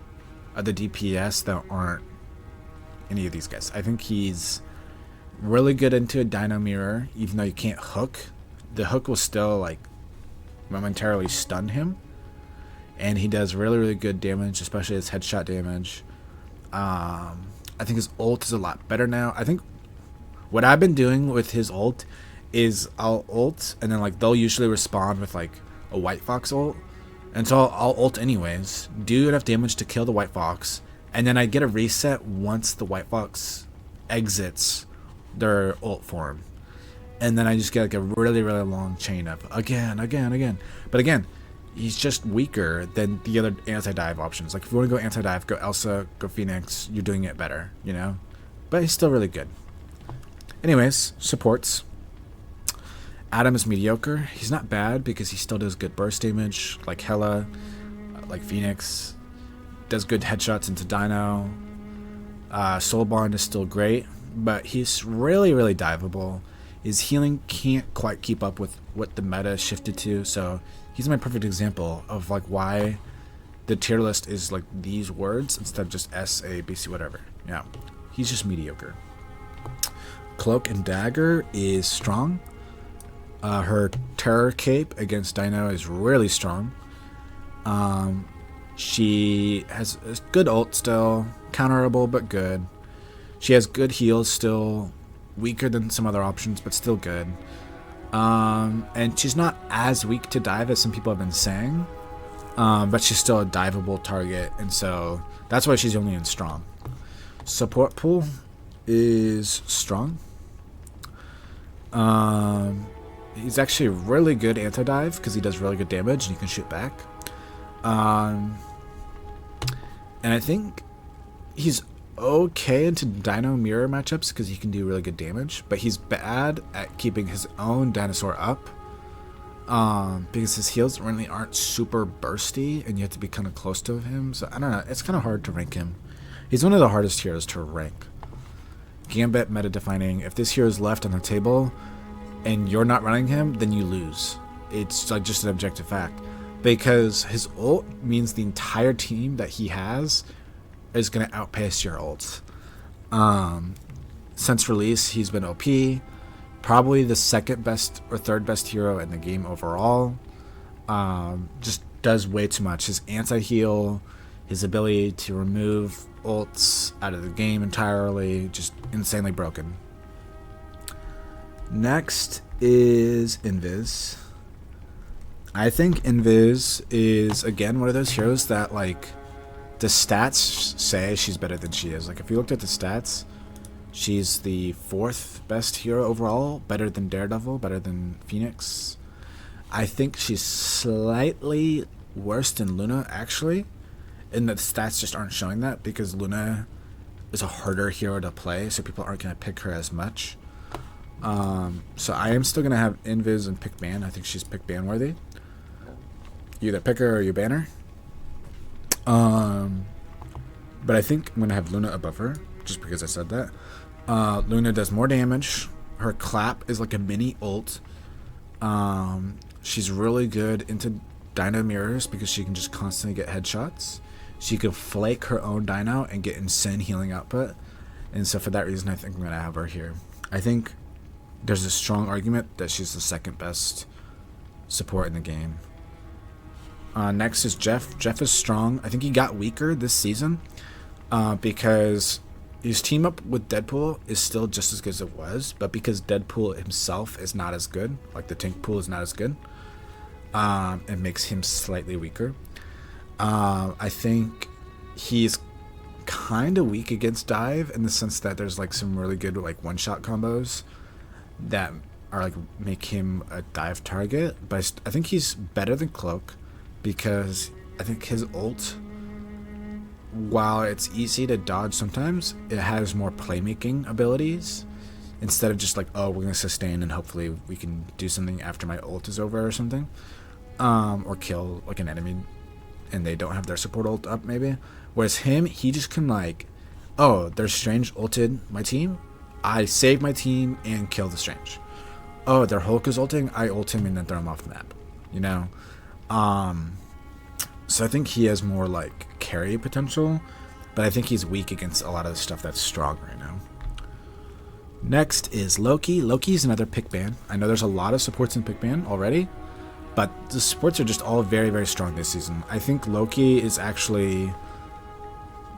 of the DPS that aren't any of these guys. I think he's really good into a Dino Mirror, even though you can't hook. The hook will still like momentarily stun him, and he does really, really good damage, especially his headshot damage. I think his ult is a lot better now. I think what I've been doing with his ult is I'll ult, and then like they'll usually respond with like a White Fox ult, and so I'll ult anyways, do enough damage to kill the White Fox, and then I get a reset once the White Fox exits their ult form, and then I just get like a really, really long chain of again. But again, he's just weaker than the other anti-dive options. Like if you want to go anti-dive, go Elsa, go Phoenix, you're doing it better, you know? But he's still really good. Anyways, supports. Adam is mediocre. He's not bad because he still does good burst damage, like Hela, like Phoenix. Does good headshots into Dino. Soulbond is still great, but he's really, really diveable. His healing can't quite keep up with what the meta shifted to, so he's my perfect example of like why the tier list is like these words instead of just S, A, B, C, whatever. Yeah, he's just mediocre. Cloak and Dagger is strong. Her Terror Cape against Dino is really strong. She has a good ult still, counterable but good. She has good heals still, weaker than some other options but still good. And she's not as weak to dive as some people have been saying, but she's still a diveable target, and so that's why she's only in strong. Support pool is strong. He's actually really good anti-dive because he does really good damage and he can shoot back. And I think he's okay into Dino Mirror matchups because he can do really good damage, but he's bad at keeping his own dinosaur up because his heals really aren't super bursty and you have to be kind of close to him. So I don't know, it's kind of hard to rank him. He's one of the hardest heroes to rank. Gambit meta defining. If this hero is left on the table and you're not running him, then you lose. It's like just an objective fact, because his ult means the entire team that he has is going to outpace your ults. Since release, he's been OP, probably the second best or third best hero in the game overall. Just does way too much. His anti-heal, his ability to remove ults out of the game entirely, just insanely broken. Next is Invis. I think Invis is, again, one of those heroes that, like, the stats say she's better than she is. Like, if you looked at the stats, She's the 4th best hero overall, better than Daredevil, better than Phoenix. I think she's slightly worse than Luna, actually, and the stats just aren't showing that because Luna is a harder hero to play, so people aren't going to pick her as much. So I am still going to have Invis and pick ban. I think she's pick ban worthy. You either pick her or you ban her. But I think I'm going to have Luna above her, just because I said that. Luna does more damage. Her clap is like a mini ult. She's really good into Dino mirrors because she can just constantly get headshots. She can flake her own Dino and get insane healing output. And so for that reason, I think I'm going to have her here. I think there's a strong argument that she's the 2nd best support in the game. Next is Jeff. Jeff is strong. I think he got weaker this season because his team up with Deadpool is still just as good as it was, but because Deadpool himself is not as good, like the tank pool is not as good, it makes him slightly weaker. I think he's kind of weak against dive in the sense that there's like some really good like one-shot combos that are like make him a dive target, but I think he's better than Cloak because I think his ult, while it's easy to dodge sometimes, it has more playmaking abilities instead of just like, oh, we're gonna sustain and hopefully we can do something after my ult is over or something, or kill like an enemy and they don't have their support ult up maybe. Whereas him, he just can like, oh, there's Strange ulted my team, I save my team and kill the Strange. Oh, their Hulk is ulting, I ult him and then throw him off the map, you know. So I think he has more like carry potential, but I think he's weak against a lot of the stuff that's strong right now. Next is Loki. Loki's another pick ban. I know there's a lot of supports in pick ban already, but the supports are just all very, very strong this season. I think Loki is actually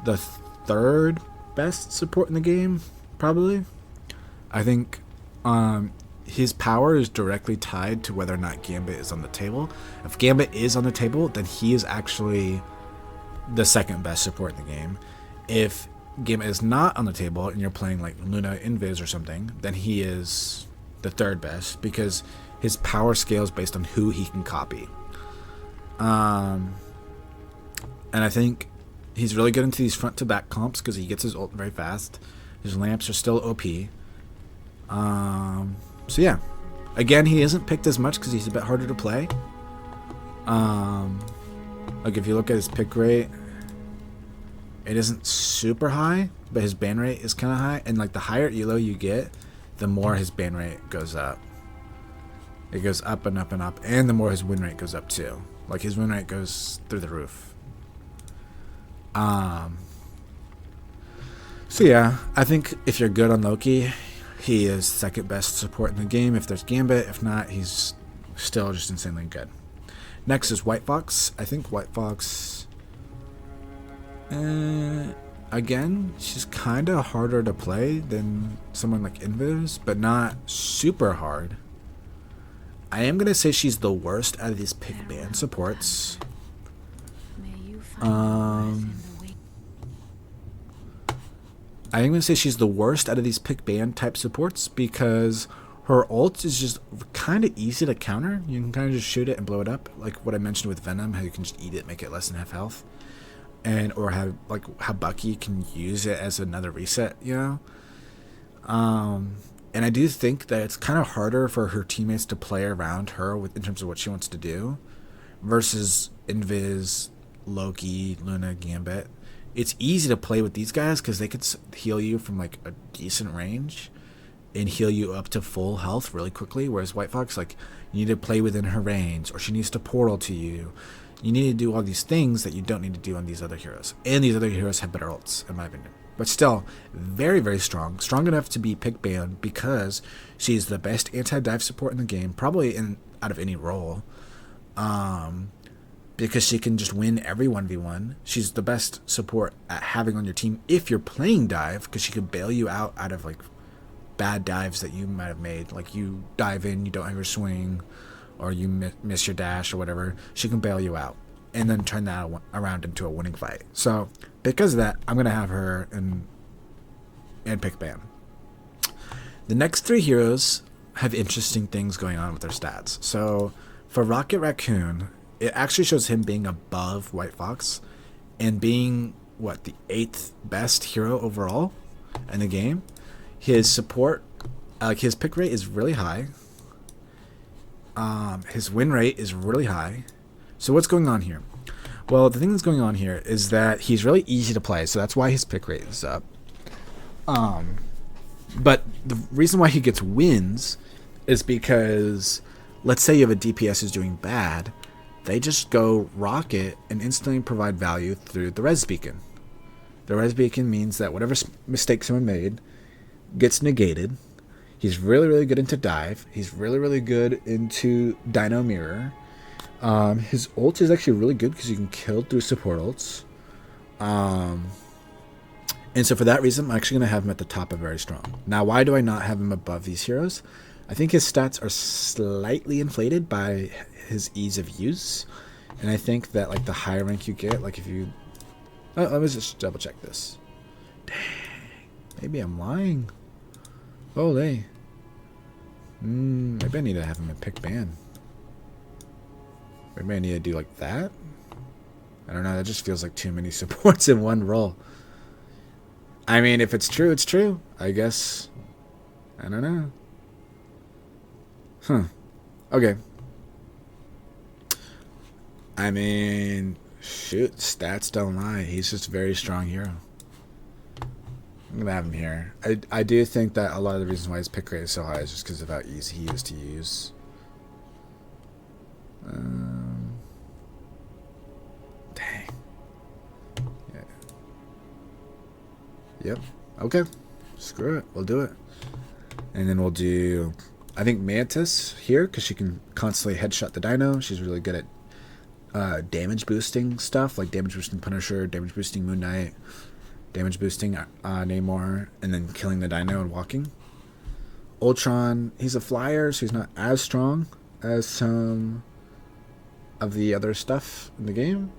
the 3rd best support in the game, probably. I think his power is directly tied to whether or not Gambit is on the table. If Gambit is on the table, then he is actually the 2nd best support in the game. If Gambit is not on the table and you're playing like Luna Invis or something, then he is the 3rd best because his power scales based on who he can copy. And I think he's really good into these front to back comps because he gets his ult very fast. His lamps are still OP. So yeah, again, he isn't picked as much because he's a bit harder to play. Like if you look at his pick rate, it isn't super high, but his ban rate is kind of high. And like the higher elo you get, the more his ban rate goes up. It goes up and up and up, and the more his win rate goes up too. Like his win rate goes through the roof. So yeah, I think if you're good on Loki, he is 2nd best support in the game if there's Gambit. If not, he's still just insanely good. Next is White Fox. I think White Fox, again, she's kind of harder to play than someone like Invis, but not super hard. I am going to say she's the worst out of these pick ban supports. I am going to say she's the worst out of these pick ban type supports because her ult is just kind of easy to counter. You can kind of just shoot it and blow it up, like what I mentioned with Venom, how you can just eat it, make it less than half health, and or how like how Bucky can use it as another reset, you know. And I do think that it's kind of harder for her teammates to play around her with in terms of what she wants to do, versus Invis, Loki, Luna, Gambit. It's easy to play with these guys because they could heal you from like a decent range and heal you up to full health really quickly, whereas White Fox, like, you need to play within her range, or she needs to portal to you. You need to do all these things that you don't need to do on these other heroes, and these other heroes have better ults, in my opinion. But still, very, very strong enough to be pick banned because she's the best anti-dive support in the game, probably out of any role. Because she can just win every 1v1. She's the best support at having on your team if you're playing dive, because she could bail you out of like bad dives that you might have made. Like you dive in, you don't have your swing, or you miss your dash or whatever. She can bail you out and then turn that around into a winning fight. So because of that, I'm going to have her and pick ban. The next three heroes have interesting things going on with their stats. So for Rocket Raccoon, it actually shows him being above White Fox and being, what, the 8th best hero overall in the game. His support, his pick rate is really high. His win rate is really high. So what's going on here? Well, the thing that's going on here is that he's really easy to play, so that's why his pick rate is up. But the reason why he gets wins is because, let's say you have a DPS who's doing bad, they just go Rocket and instantly provide value through the Res Beacon. The Res Beacon means that whatever mistake someone made gets negated. He's really, really good into Dive. He's really, really good into Dino Mirror. His ult is actually really good because you can kill through support ults. And so for that reason, I'm actually going to have him at the top of very strong. Now, why do I not have him above these heroes? I think his stats are slightly inflated by his ease of use. And I think that, like, the higher rank you get, like if you... Oh, let me just double check this. Dang. Maybe I'm lying. Holy. Maybe I need to have him in pick ban. Maybe I need to do like that. I don't know. That just feels like too many supports in one role. I mean, if it's true, it's true. I guess. I don't know. Huh. Okay. I mean, shoot. Stats don't lie. He's just a very strong hero. I'm going to have him here. I do think that a lot of the reasons why his pick rate is so high is just because of how easy he is to use. Dang. Yeah. Yep. Okay. Screw it. We'll do it. And then we'll do, I think, Mantis here because she can constantly headshot the Dino. She's really good at damage boosting stuff, like damage boosting Punisher, damage boosting Moon Knight, damage boosting Namor, and then killing the Dino and walking. Ultron, he's a flyer, so he's not as strong as some of the other stuff in the game.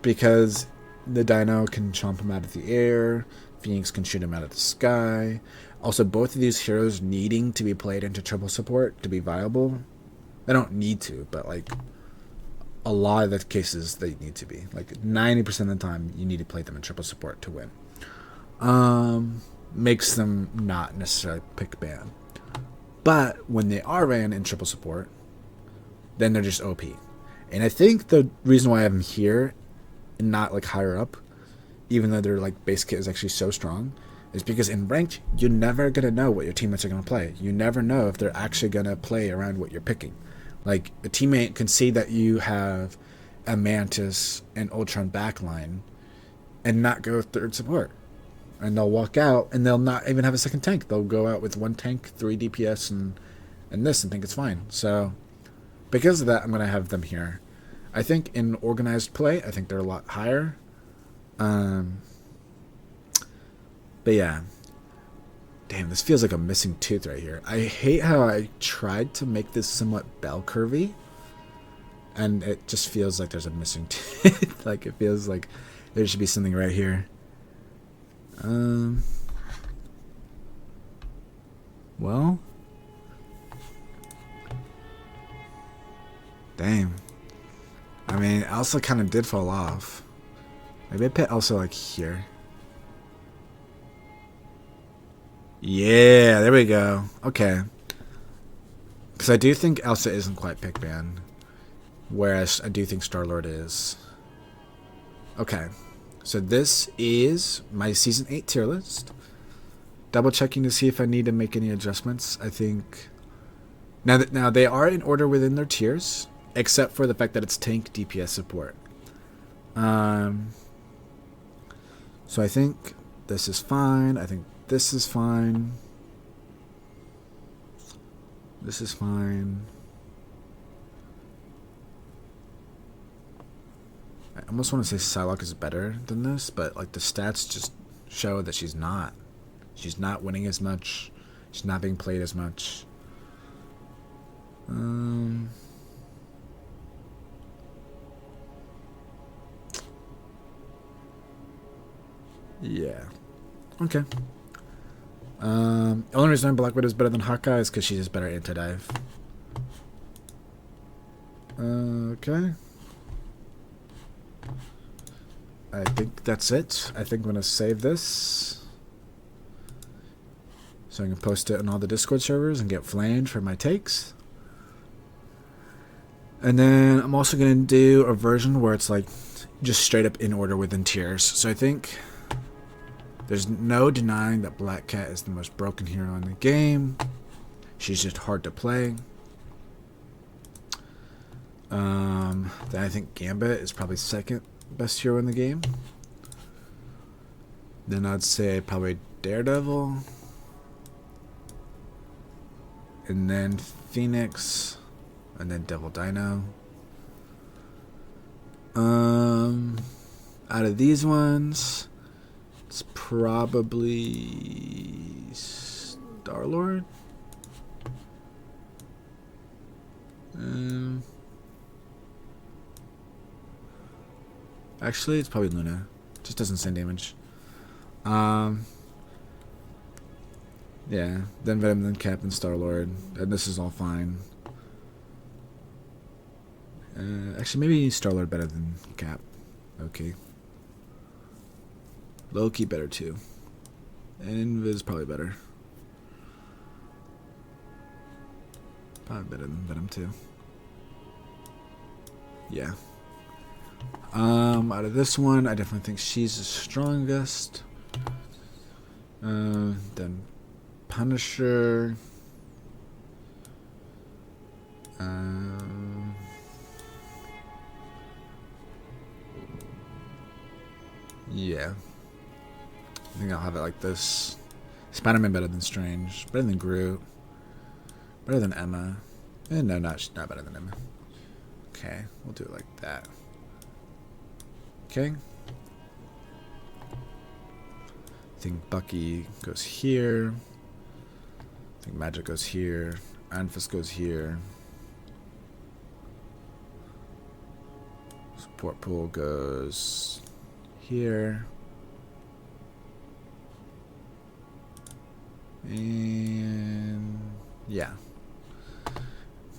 Because the Dino can chomp him out of the air, Phoenix can shoot him out of the sky. Also, both of these heroes needing to be played into triple support to be viable. They don't need to, but like a lot of the cases they need to be. Like 90% of the time you need to play them in triple support to win. Makes them not necessarily pick ban. But when they are ran in triple support, then they're just OP. And I think the reason why I have them here and not like higher up, even though their like base kit is actually so strong, is because in ranked, you're never going to know what your teammates are going to play. You never know if they're actually going to play around what you're picking. Like, a teammate can see that you have a Mantis and Ultron backline and not go third support. And they'll walk out and they'll not even have a second tank. They'll go out with one tank, 3 DPS, and this and think it's fine. So, because of that, I'm going to have them here. I think in organized play, I think they're a lot higher. But yeah. Damn, this feels like a missing tooth right here. I hate how I tried to make this somewhat bell curvy. And it just feels like there's a missing tooth. Like, it feels like there should be something right here. Well. Damn. I mean, Elsa kind of did fall off. Maybe I put Elsa like here. Yeah, there we go. Okay. Because I do think Elsa isn't quite pick ban. Whereas I do think Star-Lord is. Okay. So this is my Season 8 tier list. Double checking to see if I need to make any adjustments. I think... Now they are in order within their tiers. Except for the fact that it's tank DPS support. So I think this is fine. I think this is fine. This is fine. I almost want to say Psylocke is better than this, but like the stats just show that she's not. She's not winning as much. She's not being played as much. Yeah. Okay. The only reason Black Widow is better than Hawkeye is because she has better anti-dive. Okay. I think that's it. I think I'm going to save this, so I can post it on all the Discord servers and get flamed for my takes. And then I'm also going to do a version where it's like just straight up in order within tiers. So I think there's no denying that Black Cat is the most broken hero in the game. She's just hard to play. Then I think Gambit is probably second best hero in the game. Then I'd say probably Daredevil. And then Phoenix. And then Devil Dino. Out of these ones, it's probably Star-Lord. Actually, it's probably Luna. Just doesn't send damage. Yeah. Then Venom, then Cap, and Star-Lord. And this is all fine. Actually, maybe Star-Lord better than Cap. Okay. Loki better too. And Invis probably better. Probably better than Venom too. Yeah. Out of this one, I definitely think she's the strongest. Then Punisher. Yeah. I think I'll have it like this. Spider-Man better than Strange. Better than Groot. Better than Emma. No, not better than Emma. Okay, we'll do it like that. Okay. I think Bucky goes here. I think Magic goes here. Iron Fist goes here. Support pool goes here. And yeah. I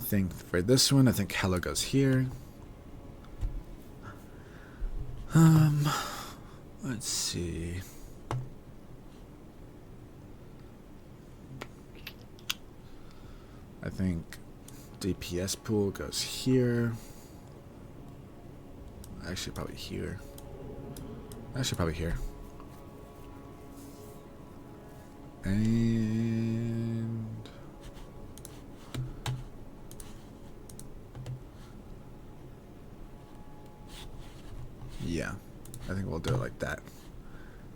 think for this one, I think Hela goes here. Let's see. I think DPS pool goes here. Actually, probably here. Actually, probably here. And yeah, I think we'll do it like that.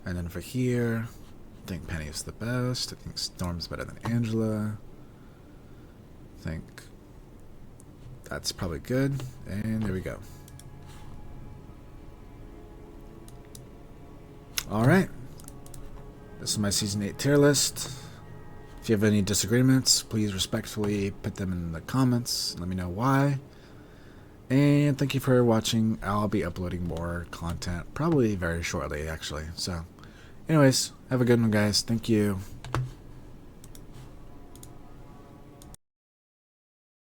And then for here, I think Penny is the best. I think Storm's better than Angela. I think that's probably good. And there we go. Alright. This is my Season 8 tier list. If you have any disagreements, please respectfully put them in the comments. Let me know why. And thank you for watching. I'll be uploading more content probably very shortly, actually. So, anyways, have a good one, guys. Thank you.